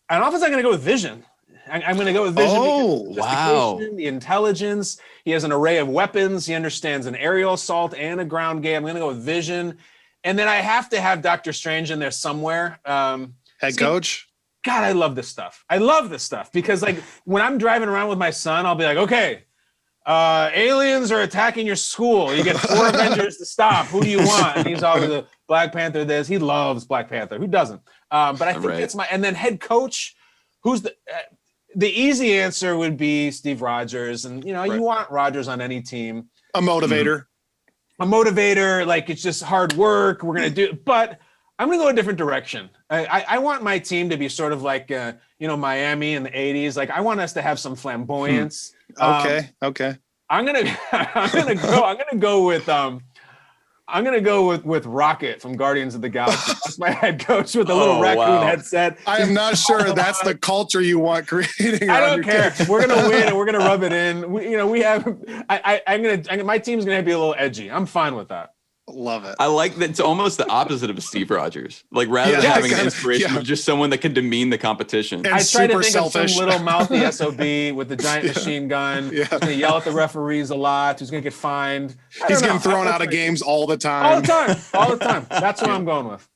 going to go with vision. I'm going to go with vision. Oh, wow. The intelligence. He has an array of weapons. He understands an aerial assault and a ground game. I'm going to go with vision. And then I have to have Doctor Strange in there somewhere. Head coach? God, I love this stuff. I love this stuff because when I'm driving around with my son, I'll be like, okay, aliens are attacking your school. You get 4 Avengers to stop. Who do you want? And he's always a Black Panther this. He loves Black Panther. Who doesn't? But I think that's and then head coach, who's the easy answer would be Steve Rogers. And, you want Rogers on any team. A motivator. A motivator, it's just hard work. We're going to do it. But I'm going to go a different direction. I want my team to be sort of Miami in the 80s. I want us to have some flamboyance. Okay. I'm going to go with Rocket from Guardians of the Galaxy. That's my head coach with a little raccoon headset. I am not sure that's the culture you want creating. I don't care. We're gonna win and we're gonna rub it in. My team's gonna be a little edgy. I'm fine with that. Love it. I like that. It's almost the opposite of Steve Rogers. Rather than having an inspiration of just someone that can demean the competition. And I try to think of some little mouthy SOB with the giant machine gun. Who's going to yell at the referees a lot. Who's going to get fined. He's getting thrown out of games all the time. All the time. That's what I'm going with.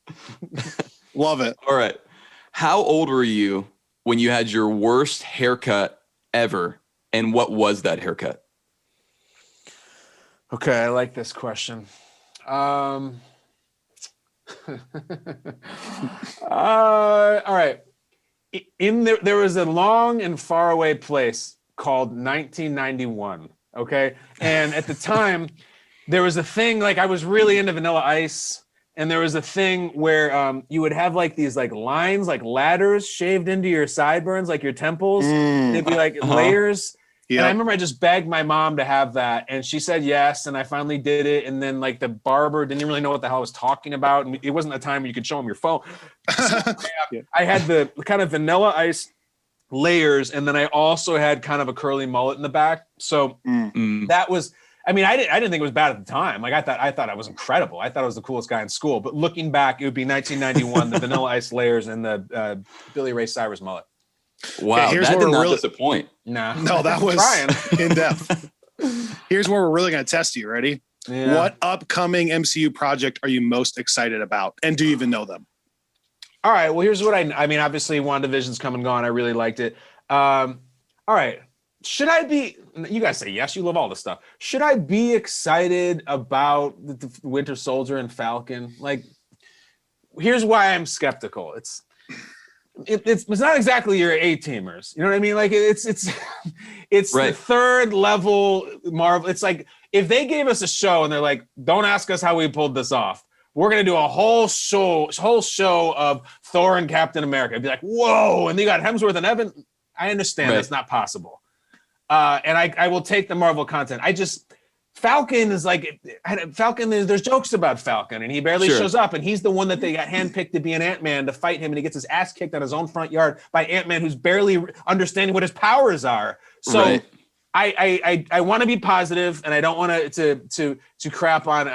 Love it. All right. How old were you when you had your worst haircut ever? And what was that haircut? Okay, I like this question. All right. there was a long and far away place called 1991. Okay. And at the time there was a thing, like I was really into Vanilla Ice. And there was a thing where you would have like these like lines, like ladders shaved into your sideburns, like your temples. They'd be like layers. Yep. And I remember I just begged my mom to have that. And she said yes. And I finally did it. And then like the barber didn't really know what the hell I was talking about. And it wasn't a time where you could show him your phone. So I had the kind of Vanilla Ice layers. And then I also had kind of a curly mullet in the back. So that was... I mean, I didn't think it was bad at the time. Like I thought I was incredible. I thought I was the coolest guy in school. But looking back, it would be 1991, the Vanilla Ice layers and the Billy Ray Cyrus mullet. Wow, here's that where did not really disappoint. Nah. No, that was in depth. Here's where we're really going to test you. Ready? Yeah. What upcoming MCU project are you most excited about? And do you even know them? All right. Well, here's what I mean, obviously, WandaVision's come and gone. I really liked it. All right. Should I be, you guys say yes, you love all this stuff. Should I be excited about the Winter Soldier and Falcon? Like, here's why I'm skeptical. It's not exactly your A-teamers. You know what I mean? Like it's right. The third level Marvel. It's like, if they gave us a show and they're like, don't ask us how we pulled this off. We're going to do a whole show of Thor and Captain America. I'd be like, whoa. And you got Hemsworth and Evan. I understand that's not possible. And I will take the Marvel content. Falcon is like, there's jokes about Falcon and he barely shows up and he's the one that they got handpicked to be an Ant-Man to fight him and he gets his ass kicked on his own front yard by Ant-Man who's barely understanding what his powers are. So I want to be positive and I don't want to crap on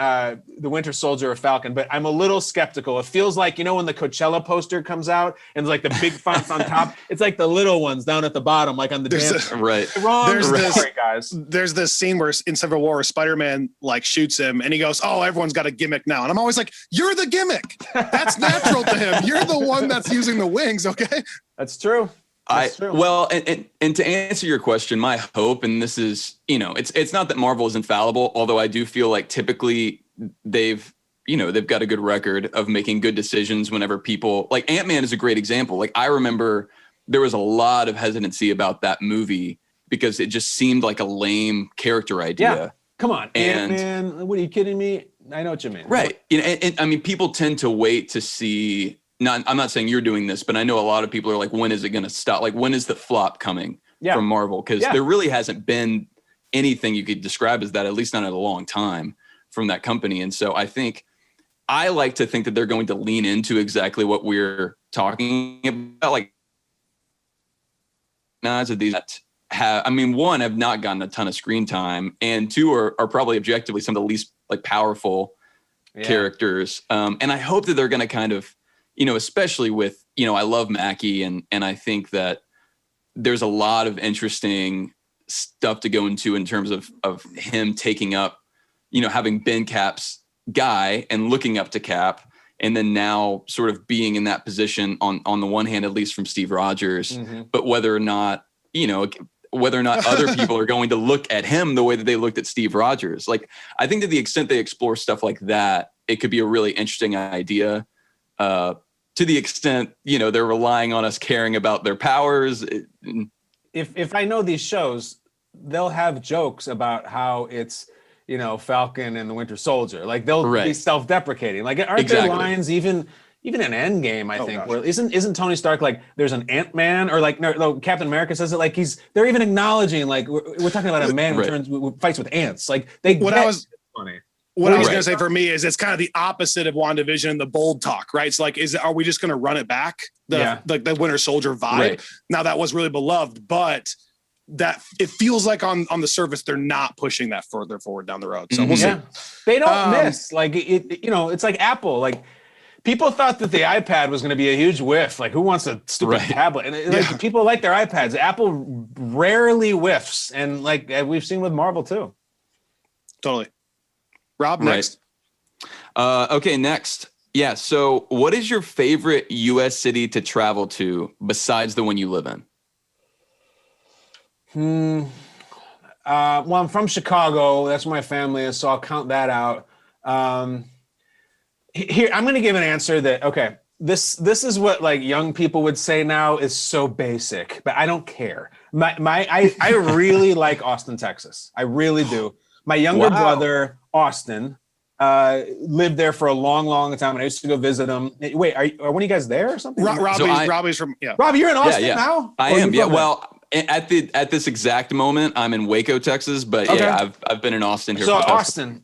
the Winter Soldier or Falcon, but I'm a little skeptical. It feels like, when the Coachella poster comes out and it's like the big fonts on top, it's like the little ones down at the bottom, like on the dance. There's this scene where in Civil War, Spider-Man like shoots him and he goes, "Oh, everyone's got a gimmick now." And I'm always like, "You're the gimmick. That's natural to him. You're the one that's using the wings." Okay. That's true. Well, and to answer your question, my hope, and this is, it's not that Marvel is infallible, although I do feel like typically they've got a good record of making good decisions whenever people, like Ant-Man is a great example. Like I remember there was a lot of hesitancy about that movie because it just seemed like a lame character idea. Yeah. Come on, Ant-Man, what are you kidding me? I know what you mean. Right. And I mean, people tend to wait to see. I'm not saying you're doing this, but I know a lot of people are like, when is it going to stop? Like, when is the flop coming from Marvel? Because there really hasn't been anything you could describe as that, at least not in a long time, from that company. And so I like to think that they're going to lean into exactly what we're talking about. Like, these that have, one, have not gotten a ton of screen time, and two are probably objectively some of the least like powerful characters. And I hope that they're going to kind of, especially with, I love Mackie and I think that there's a lot of interesting stuff to go into in terms of him taking up, having been Cap's guy and looking up to Cap and then now sort of being in that position on the one hand, at least from Steve Rogers, but whether or not other people are going to look at him the way that they looked at Steve Rogers. Like, I think to the extent they explore stuff like that, it could be a really interesting idea. To the extent, they're relying on us caring about their powers. If I know these shows, they'll have jokes about how it's, Falcon and the Winter Soldier. Like they'll be self-deprecating. Like aren't there lines even in Endgame, I think, where isn't Tony Stark like there's an Ant-Man or like no, Captain America says it like they're even acknowledging like we're talking about a man who fights with ants. Like funny. What I was going to say for me is it's kind of the opposite of WandaVision and the bold talk, right? It's like, are we just going to run it back? The Winter Soldier vibe. Right. Now that was really beloved, but that it feels like on the surface, they're not pushing that further forward down the road. So we'll see. They don't miss like it's like Apple. Like people thought that the iPad was going to be a huge whiff. Like who wants a stupid tablet? And like, people like their iPads. Apple rarely whiffs. And like we've seen with Marvel too. Totally. Rob, next. Okay, next. Yeah, so what is your favorite U.S. city to travel to besides the one you live in? Well, I'm from Chicago. That's where my family is, so I'll count that out. Here, I'm going to give an answer that, this is what like young people would say now is so basic, but I don't care. I really like Austin, Texas. I really do. My younger brother, Austin, lived there for a long time, and I used to go visit him. Wait, are one of you guys there or something? Robbie's from Robbie, you're in Austin now? I am. Yeah. Well, at this exact moment, I'm in Waco, Texas, but yeah, I've been in Austin here. So Austin,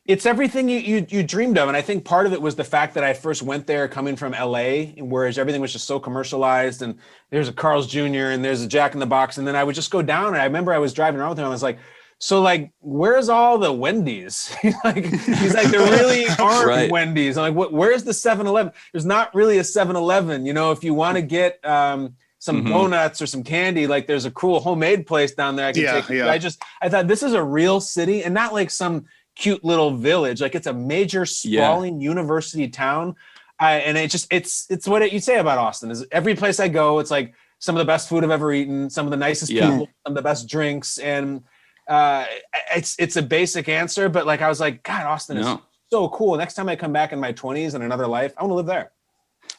it's everything you dreamed of, and I think part of it was the fact that I first went there coming from LA, whereas everything was just so commercialized, and there's a Carl's Jr. and there's a Jack in the Box, and then I would just go down, and I remember I was driving around with him, and I was like, so like, where's all the Wendy's? He's like, there really aren't Wendy's. I'm like, where's the 7-Eleven? There's not really a 7-Eleven. You know, if you want to get some donuts or some candy, like there's a cool homemade place down there I can take you. I thought this is a real city and not like some cute little village. Like it's a major sprawling university town. And it's what you say about Austin is every place I go, it's like some of the best food I've ever eaten, some of the nicest people, some of the best drinks. And it's a basic answer, but like I was like, God, Austin is so cool. Next time I come back in my 20s in another life, I want to live there.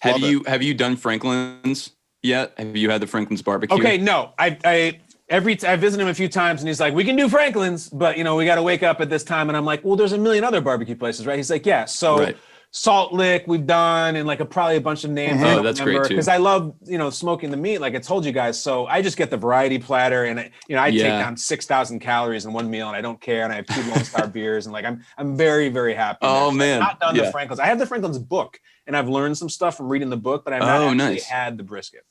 Have you done Franklin's yet? Have you had the Franklin's barbecue? Okay, no. I visited him a few times, and he's like, we can do Franklin's, but you know we got to wake up at this time. And I'm like, well, there's a million other barbecue places, right? He's like, yeah. So Salt Lick we've done, and like probably a bunch of names. Oh, that's great too. Because I love smoking the meat, like I told you guys. So I just get the variety platter, and I take down 6,000 calories in one meal, and I don't care. And I have 2 Lone Star beers, and like I'm very, very happy. Oh man, I've not done the Franklin's. I have the Franklin's book, and I've learned some stuff from reading the book, but I've not actually had the brisket.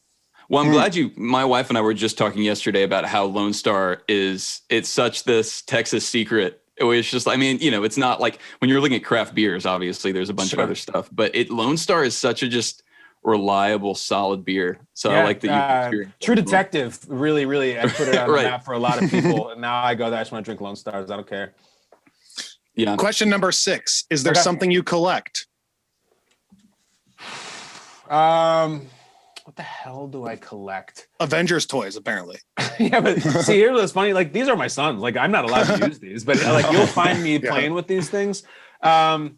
Well, I'm glad my wife and I were just talking yesterday about how Lone Star it's such this Texas secret. It's just, I mean, it's not like when you're looking at craft beers, obviously there's a bunch of other stuff, but Lone Star is such a just reliable, solid beer. So I like that you True Detective, really, really, I put it on the map for a lot of people. And now I go there, I just want to drink Lone Stars. I don't care. Yeah. Question number 6. Is there something you collect? What the hell do I collect? Avengers toys, apparently. Yeah, but see, here's what's funny. Like, these are my sons. Like, I'm not allowed to use these, but like, you'll find me playing with these things. Yeah,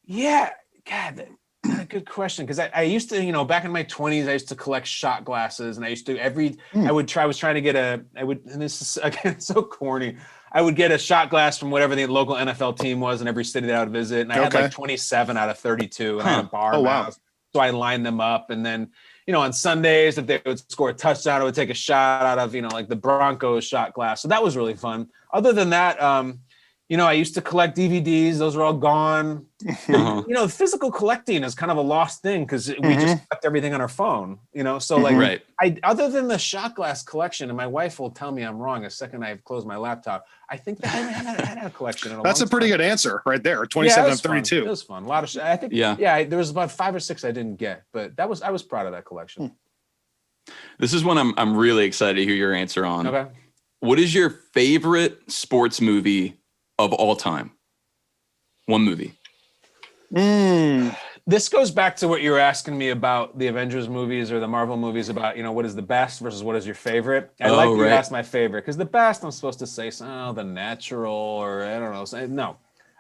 God, that's a good question. Because I used to, back in my 20s, I used to collect shot glasses, and I used to I was trying to get and this is again so corny. I would get a shot glass from whatever the local NFL team was in every city that I would visit, and I had like 27 out of 32, and I had a bar. Wow. So I lined them up, and then, on Sundays, if they would score a touchdown, I would take a shot out of, like the Broncos shot glass. So that was really fun. Other than that, I used to collect DVDs. Those are all gone. Physical collecting is kind of a lost thing because we just collect everything on our phone, So like, other than the shot glass collection, and my wife will tell me I'm wrong the second I've closed my laptop, I think that I haven't had a collection in a That's long a pretty time. good answer right there. 27 of 32. It was fun. A lot of I think there was about 5 or 6 I didn't get, but I was proud of that collection. This is one I'm really excited to hear your answer on. Okay. What is your favorite sports movie of all time? One movie. This goes back to what you were asking me about the Avengers movies or the Marvel movies about, what is the best versus what is your favorite. I like you asked my favorite because the best I'm supposed to say, The Natural, or I don't know. No,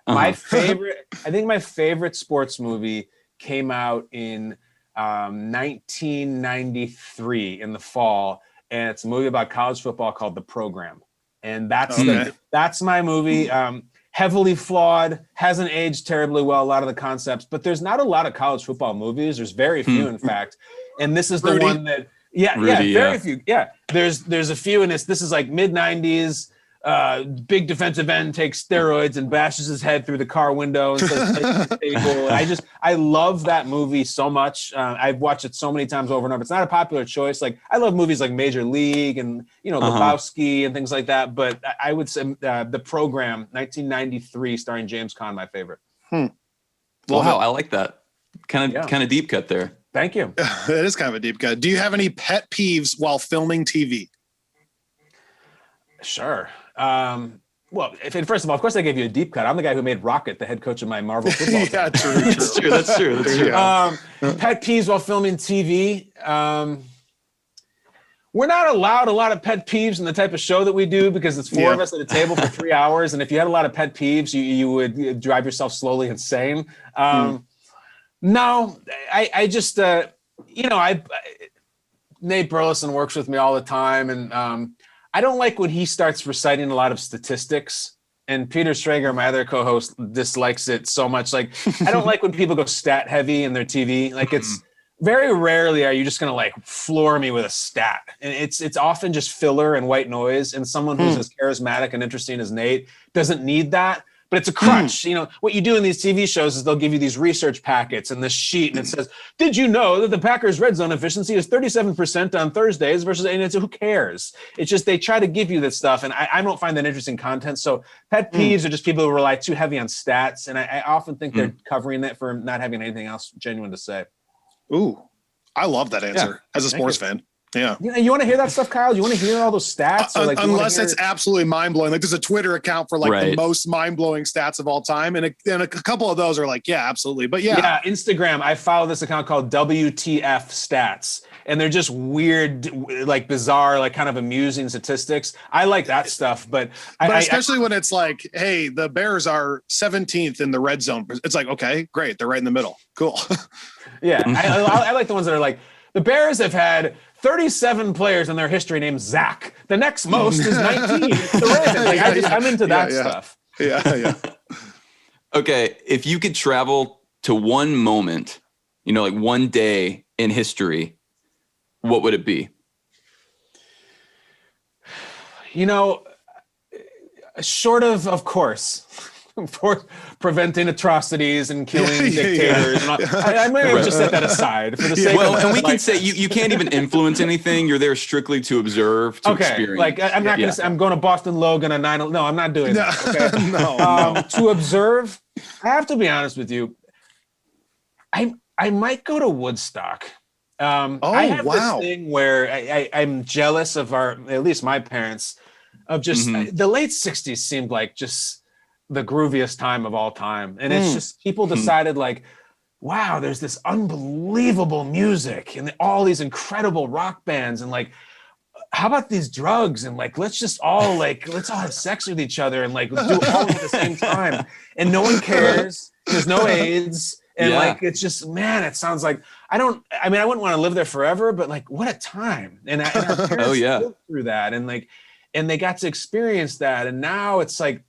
my favorite, I think my favorite sports movie came out in 1993 in the fall. And it's a movie about college football called The Program. And that's my movie. Heavily flawed, hasn't aged terribly well, a lot of the concepts, but there's not a lot of college football movies. There's very few, in fact. And this is the one that, very few. Yeah, there's a few, and this is like mid-90s. Big defensive end takes steroids and bashes his head through the car window and says, I love that movie so much. I've watched it so many times over and over. It's not a popular choice. Like, I love movies like Major League and, Lebowski and things like that. But I would say The Program, 1993, starring James Caan, my favorite. Wow, I like that. Kind of deep cut there. Thank you. It is kind of a deep cut. Do you have any pet peeves while filming TV? Sure. Well, first of all, of course, I gave you a deep cut. I'm the guy who made Rocket the head coach of my Marvel football team. Yeah, true. That's true. Pet peeves while filming TV. We're not allowed a lot of pet peeves in the type of show that we do because it's 4 of us at a table for 3 hours. And if you had a lot of pet peeves, you would drive yourself slowly insane. No, I just, Nate Burleson works with me all the time. And I don't like when he starts reciting a lot of statistics. And Peter Schrager, my other co-host, dislikes it so much. Like, I don't like when people go stat heavy in their TV. Like, it's very rarely are you just going to like floor me with a stat. And it's often just filler and white noise. And someone who's as charismatic and interesting as Nate doesn't need that. But it's a crutch. You know, what you do in these TV shows is they'll give you these research packets and this sheet, and it says, did you know that the Packers red zone efficiency is 37% on Thursdays versus, and it's, who cares? It's just, they try to give you this stuff, and I don't find that interesting content. So pet peeves are just people who rely too heavy on stats, and I often think they're covering that for not having anything else genuine to say. Ooh, I love that answer as a sports fan. Yeah. You want to hear that stuff, Kyle? Do you want to hear all those stats? Or like, unless it's absolutely mind-blowing. Like, there's a Twitter account for like the most mind-blowing stats of all time. And a couple of those are like, yeah, absolutely. But yeah, Instagram, I follow this account called WTF Stats. And they're just weird, like bizarre, like kind of amusing statistics. I like that stuff. But especially when it's like, hey, the Bears are 17th in the red zone. It's like, okay, great. They're right in the middle. Cool. Yeah. I like the ones that are like, the Bears have had 37 players in their history named Zach. The next most is 19. It's the Ravens. Like, I'm into that stuff. Yeah. Okay, if you could travel to one moment, like one day in history, what would it be? Short of course, for preventing atrocities and killing dictators. And I may have just set that aside for the sake of, and we can say you can't even influence anything. You're there strictly to observe, to experience. Like, I'm not going to say I'm going to Boston Logan on 9. No, I'm not doing that. Okay? No. To observe, I have to be honest with you. I might go to Woodstock. I have this thing where I'm jealous of at least my parents, of just the late 60s seemed like just the grooviest time of all time. And it's just, people decided like, wow, there's this unbelievable music and all these incredible rock bands. And like, how about these drugs? And like, let's all have sex with each other and like do all at the same time. And no one cares. There's no AIDS. And like, it's just, man, it sounds like, I wouldn't want to live there forever, but like, what a time. And our parents lived through that. And like, and they got to experience that. And now it's like,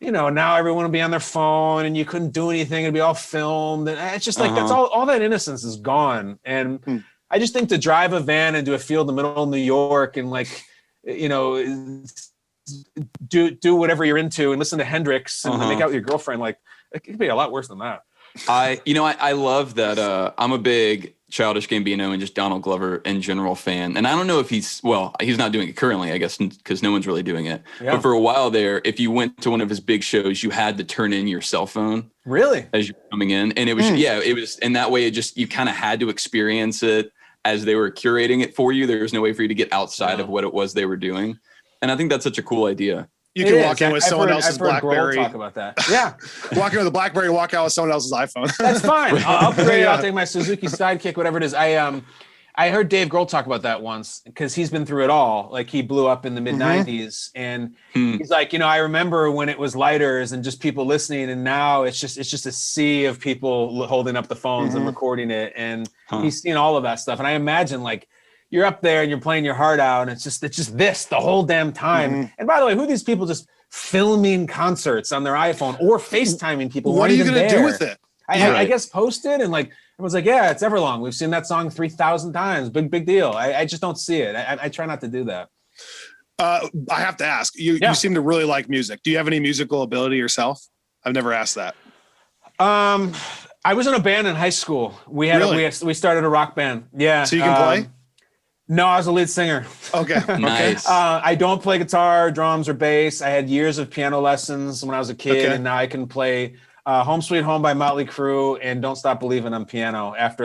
now everyone will be on their phone and you couldn't do anything. It'd be all filmed. And it's just like, that's all that innocence is gone. And I just think to drive a van into a field in the middle of New York and like, do whatever you're into and listen to Hendrix and make out with your girlfriend, like it could be a lot worse than that. I love that. I'm a big Childish Gambino and just Donald Glover in general fan. And I don't know if he's not doing it currently, I guess, because no one's really doing it. Yeah. But for a while there, if you went to one of his big shows, you had to turn in your cell phone. Really? As you're coming in. And it was, it was, in that way, you kind of had to experience it as they were curating it for you. There was no way for you to get outside of what it was they were doing. And I think that's such a cool idea. You can walk in with someone else's BlackBerry. Talk about that. Yeah. Walk in with a BlackBerry and walk out with someone else's iPhone. That's fine. I'll upgrade. I'll take my Suzuki Sidekick, whatever it is. I heard Dave Grohl talk about that once because he's been through it all. Like he blew up in the mid 90s and he's like, I remember when it was lighters and just people listening. And now it's just a sea of people holding up the phones and recording it. And he's seen all of that stuff. And I imagine like, you're up there and you're playing your heart out and it's just this the whole damn time. And by the way, who are these people just filming concerts on their iPhone or FaceTiming people? What are you going to do with it? I guess post it and like, everyone's like, yeah, it's Everlong. We've seen that song 3,000 times. Big deal. I just don't see it. I try not to do that. I have to ask you seem to really like music. Do you have any musical ability yourself? I've never asked that. I was in a band in high school. We started a rock band. Yeah. So you can play? No, I was a lead singer. Okay. Nice. I don't play guitar, drums, or bass. I had years of piano lessons when I was a kid, and now I can play Home Sweet Home by Motley Crue and Don't Stop Believin' on piano after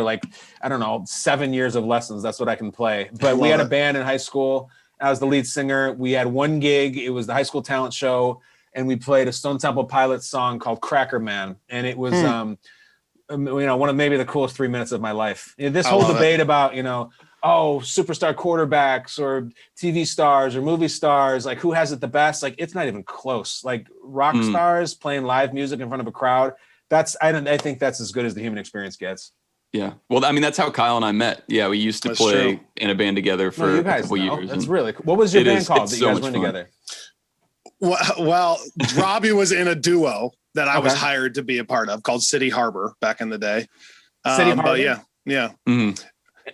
7 years of lessons. That's what I can play. But we had a band in high school. I was the lead singer. We had one gig. It was the high school talent show, and we played a Stone Temple Pilots song called Cracker Man. And it was, one of maybe the coolest 3 minutes of my life. This whole debate about, superstar quarterbacks or TV stars or movie stars, like who has it the best? Like, it's not even close. Like rock stars playing live music in front of a crowd, I think that's as good as the human experience gets. Yeah. Well, I mean, that's how Kyle and I met. Yeah. We used to play in a band together for a couple years. That's really cool. What was your band called that you guys were in together? Well, Robby was in a duo that I was hired to be a part of called City Harbor back in the day. City Harbor? But yeah. Mm-hmm.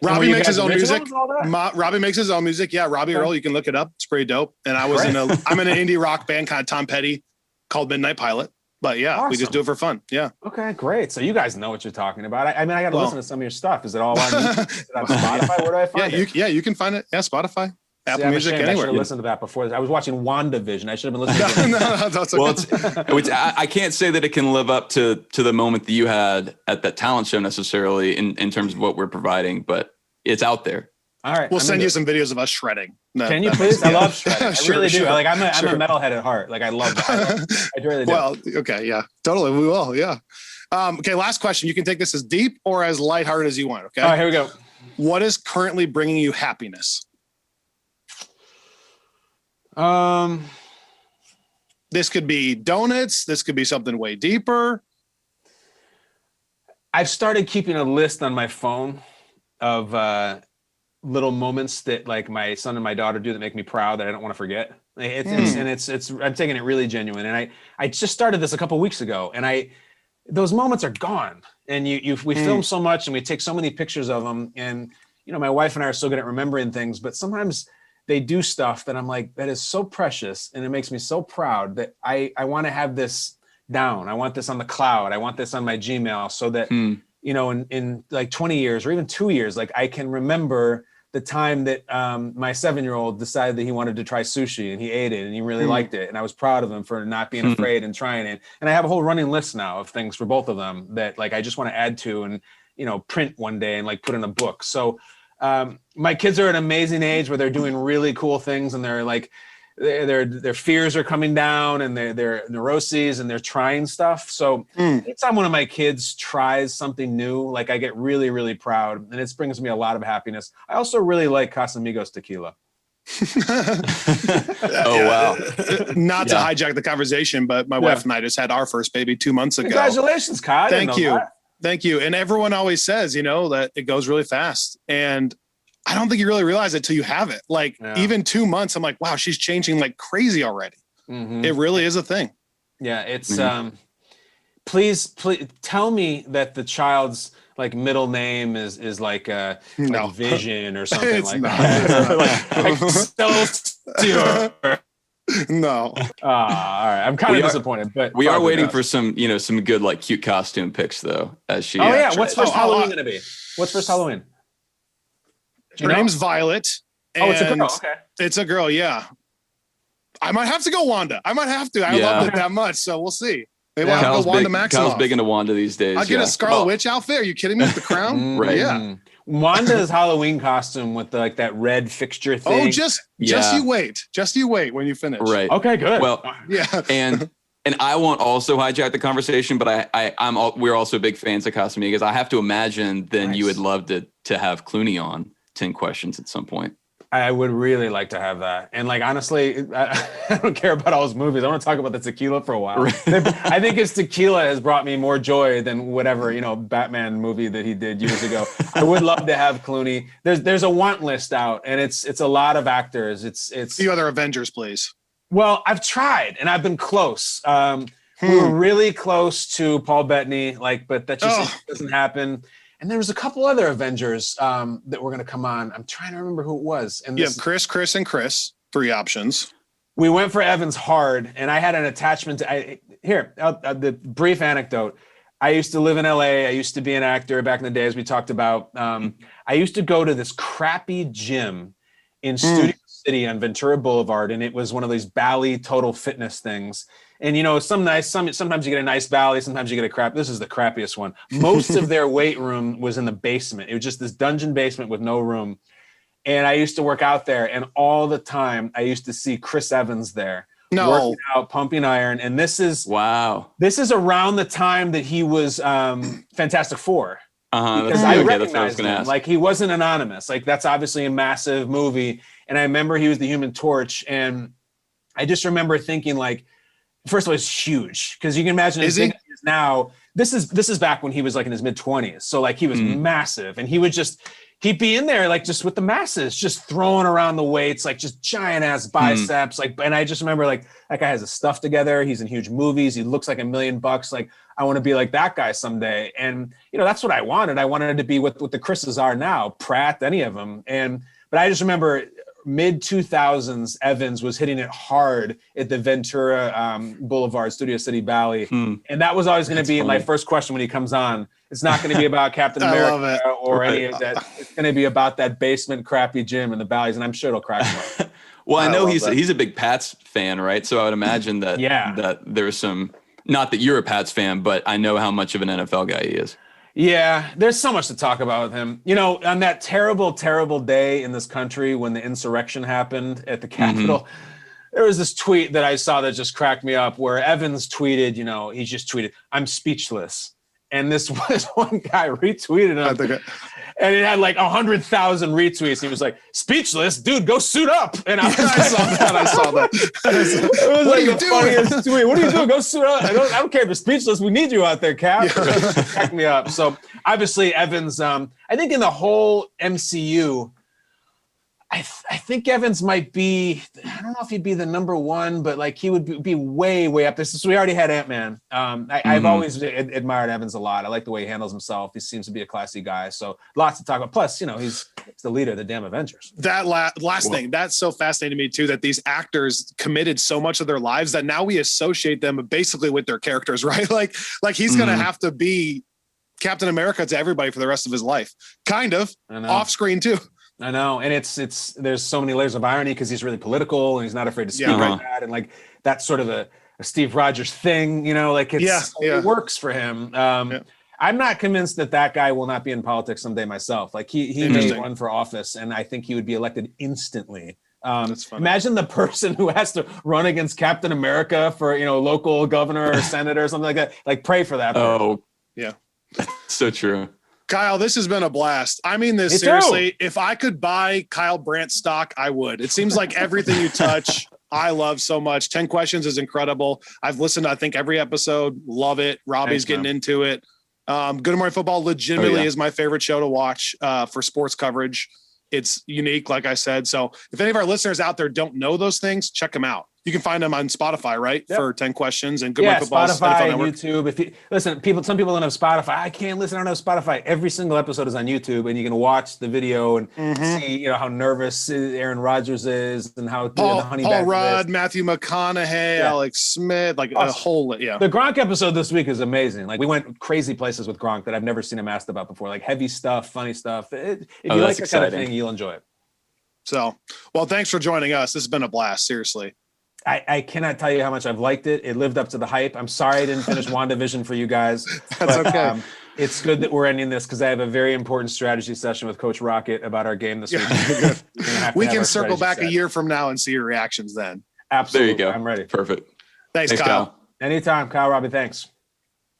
Robbie makes his own music. Robbie makes his own music. Yeah, Robbie Earl, you can look it up. It's pretty dope. And I'm in an indie rock band, kind of Tom Petty, called Midnight Pilot. But yeah, we just do it for fun. Yeah. Okay, great. So you guys know what you're talking about. I mean, I got to listen to some of your stuff. Is it all on YouTube? Is it on Spotify? Where do I find it? You can find it. Yeah, Spotify, Apple Music, anywhere. I should have listened to that before. I was watching WandaVision. I should have been listening to it. That's okay. Well, I can't say that it can live up to the moment that you had at that talent show necessarily in terms of what we're providing, but it's out there. All right. We'll send you some videos of us shredding. Can you please? I love shredding. I really do. Like I'm a metalhead at heart. Like I love that. I really do. Well, okay. Yeah, totally. We will. Yeah. Okay. Last question. You can take this as deep or as lighthearted as you want. Okay. All right, here we go. What is currently bringing you happiness? This could be donuts. This could be something way deeper. I've started keeping a list on my phone of little moments that like my son and my daughter do that make me proud that I don't want to forget. I'm taking it really genuine. And I just started this a couple of weeks ago, and those moments are gone. And we film so much and we take so many pictures of them. And, my wife and I are so good at remembering things, but sometimes they do stuff that I'm like, that is so precious. And it makes me so proud that I want to have this down. I want this on the cloud. I want this on my Gmail so that, in like 20 years or even 2 years, like I can remember the time that my 7-year-old decided that he wanted to try sushi, and he ate it and he really liked it. And I was proud of him for not being afraid and trying it. And I have a whole running list now of things for both of them that like, I just want to add to and, print one day and like put in a book. So my kids are at an amazing age where they're doing really cool things, and they're like, their fears are coming down, and their neuroses, and they're trying stuff. So anytime one of my kids tries something new, like I get really, really proud, and it brings me a lot of happiness. I also really like Casamigos tequila. Oh, wow. Not to hijack the conversation, but my wife and I just had our first baby 2 months ago. Congratulations, Kyle. Thank you. Thank you. And everyone always says, that it goes really fast. And I don't think you really realize it till you have it. Like even 2 months, I'm like, wow, she's changing like crazy already. It really is a thing. Yeah. It's, please tell me that the child's like middle name is like like Vision or something like that. Like No. All right. I'm kind of disappointed, but we are waiting for some good like cute costume pics though. As she. What's first Halloween going to be? What's first Halloween? Her name's Violet. It's a girl. Okay. It's a girl. Yeah. I might have to go Wanda. I love it that much. So we'll see. Maybe I'll have to go Wanda Maximoff. Kyle's big into Wanda these days. I'll get a Scarlet Witch outfit. Are you kidding me with the crown? Right. Yeah. Wanda's Halloween costume with like that red fixture thing. Oh, just you wait. Just you wait when you finish. Right. Okay, good. Well, yeah. And I won't also hijack the conversation, but we're also big fans of Casamigos. I have to imagine then you would love to have Clooney on 10 questions at some point. I would really like to have that. And like, honestly, I don't care about all his movies. I want to talk about the tequila for a while. Right. I think his tequila has brought me more joy than whatever, Batman movie that he did years ago. I would love to have Clooney. There's a want list out, and it's a lot of actors. It's the other Avengers, please. Well, I've tried and I've been close. We were really close to Paul Bettany, but that just doesn't happen. And there was a couple other Avengers that were going to come on. I'm trying to remember who it was. And you have Chris, and Chris. 3 options. We went for Evans hard, and I had an attachment to the brief anecdote. I used to live in LA. I used to be an actor back in the day, as we talked about. I used to go to this crappy gym in Studio City on Ventura Boulevard, and it was one of these Bally Total Fitness things. And sometimes you get a nice Bally, sometimes you get a crap. This is the crappiest one. Most of their weight room was in the basement. It was just this dungeon basement with no room. And I used to work out there, and all the time I used to see Chris Evans there working out, pumping iron. And this is around the time that he was Fantastic Four. Because I recognized him. Like, he wasn't anonymous. Like, that's obviously a massive movie. And I remember he was the Human Torch. And I just remember thinking, like, first of all, it's huge, because you can imagine as big as he is now. this is back when he was like in his mid-20s. So like he was massive, and he'd be in there like just with the masses, just throwing around the weights, like just giant ass biceps. Like, and I just remember like that guy has his stuff together. He's in huge movies. He looks like $1 million. Like I want to be like that guy someday. And that's what I wanted. I wanted to be what the Chris's are now, Pratt, any of them. But I just remember mid 2000s, Evans was hitting it hard at the Ventura Boulevard, Studio City Valley. And that was always going to be my first question when he comes on. It's not going to be about Captain America or any of that. It's going to be about that basement crappy gym in the valleys. And I'm sure it'll crack him up. Well, I know he's a big Pats fan, right? So I would imagine that, that there's some, not that you're a Pats fan, but I know how much of an NFL guy he is. Yeah, there's so much to talk about with him. On that terrible, terrible day in this country when the insurrection happened at the Capitol, there was this tweet that I saw that just cracked me up where Evans tweeted, he just tweeted, "I'm speechless." And this one guy retweeted him. And it had like 100,000 retweets. He was like, "Speechless, dude, go suit up." And I saw that. It was like the funniest tweet. What are you doing? Go suit up. I don't care if you're speechless. We need you out there, Cap. It cracked me up. So obviously Evans, I think in the whole MCU, I think Evans might be, I don't know if he'd be the number one, but like he would be way, way up there. So we already had Ant-Man. I've always admired Evans a lot. I like the way he handles himself. He seems to be a classy guy. So lots to talk about. Plus, he's the leader of the damn Avengers. That last thing, that's so fascinating to me too, that these actors committed so much of their lives that now we associate them basically with their characters, right? Like he's going to have to be Captain America to everybody for the rest of his life. Kind of off screen too. I know, and it's there's so many layers of irony because he's really political and he's not afraid to speak like that, and like that's sort of a Steve Rogers thing, like it works for him. I'm not convinced that guy will not be in politics someday myself. Like he may run for office, and I think he would be elected instantly. Imagine the person who has to run against Captain America for local governor or senator or something like that. Like pray for that person. Oh yeah, so true. Kyle, this has been a blast. I mean this seriously. If I could buy Kyle Brandt stock, I would. It seems like everything you touch, I love so much. 10 Questions is incredible. I've listened to, I think, every episode. Love it. Robbie's getting into it. Good Morning Football legitimately is my favorite show to watch for sports coverage. It's unique, like I said. So if any of our listeners out there don't know those things, check them out. You can find them on Spotify, right? Yep. For 10 Questions and Good Morning Football. Spotify, YouTube. If you listen, some people don't have Spotify. I can't listen. I don't have Spotify. Every single episode is on YouTube, and you can watch the video and see, how nervous Aaron Rodgers is and how Paul Honeyback Rudd, is. Matthew McConaughey, Alex Smith, like a whole The Gronk episode this week is amazing. Like we went crazy places with Gronk that I've never seen him asked about before. Like heavy stuff, funny stuff. If you like that kind of thing, you'll enjoy it. So, well, thanks for joining us. This has been a blast. Seriously. I cannot tell you how much I've liked it. It lived up to the hype. I'm sorry I didn't finish WandaVision for you guys. That's okay. It's good that we're ending this because I have a very important strategy session with Coach Rocket about our game this week. We can circle back a year from now and see your reactions then. Absolutely. There you go. I'm ready. Perfect. Thanks, Kyle. Anytime, Kyle, Robby. Thanks.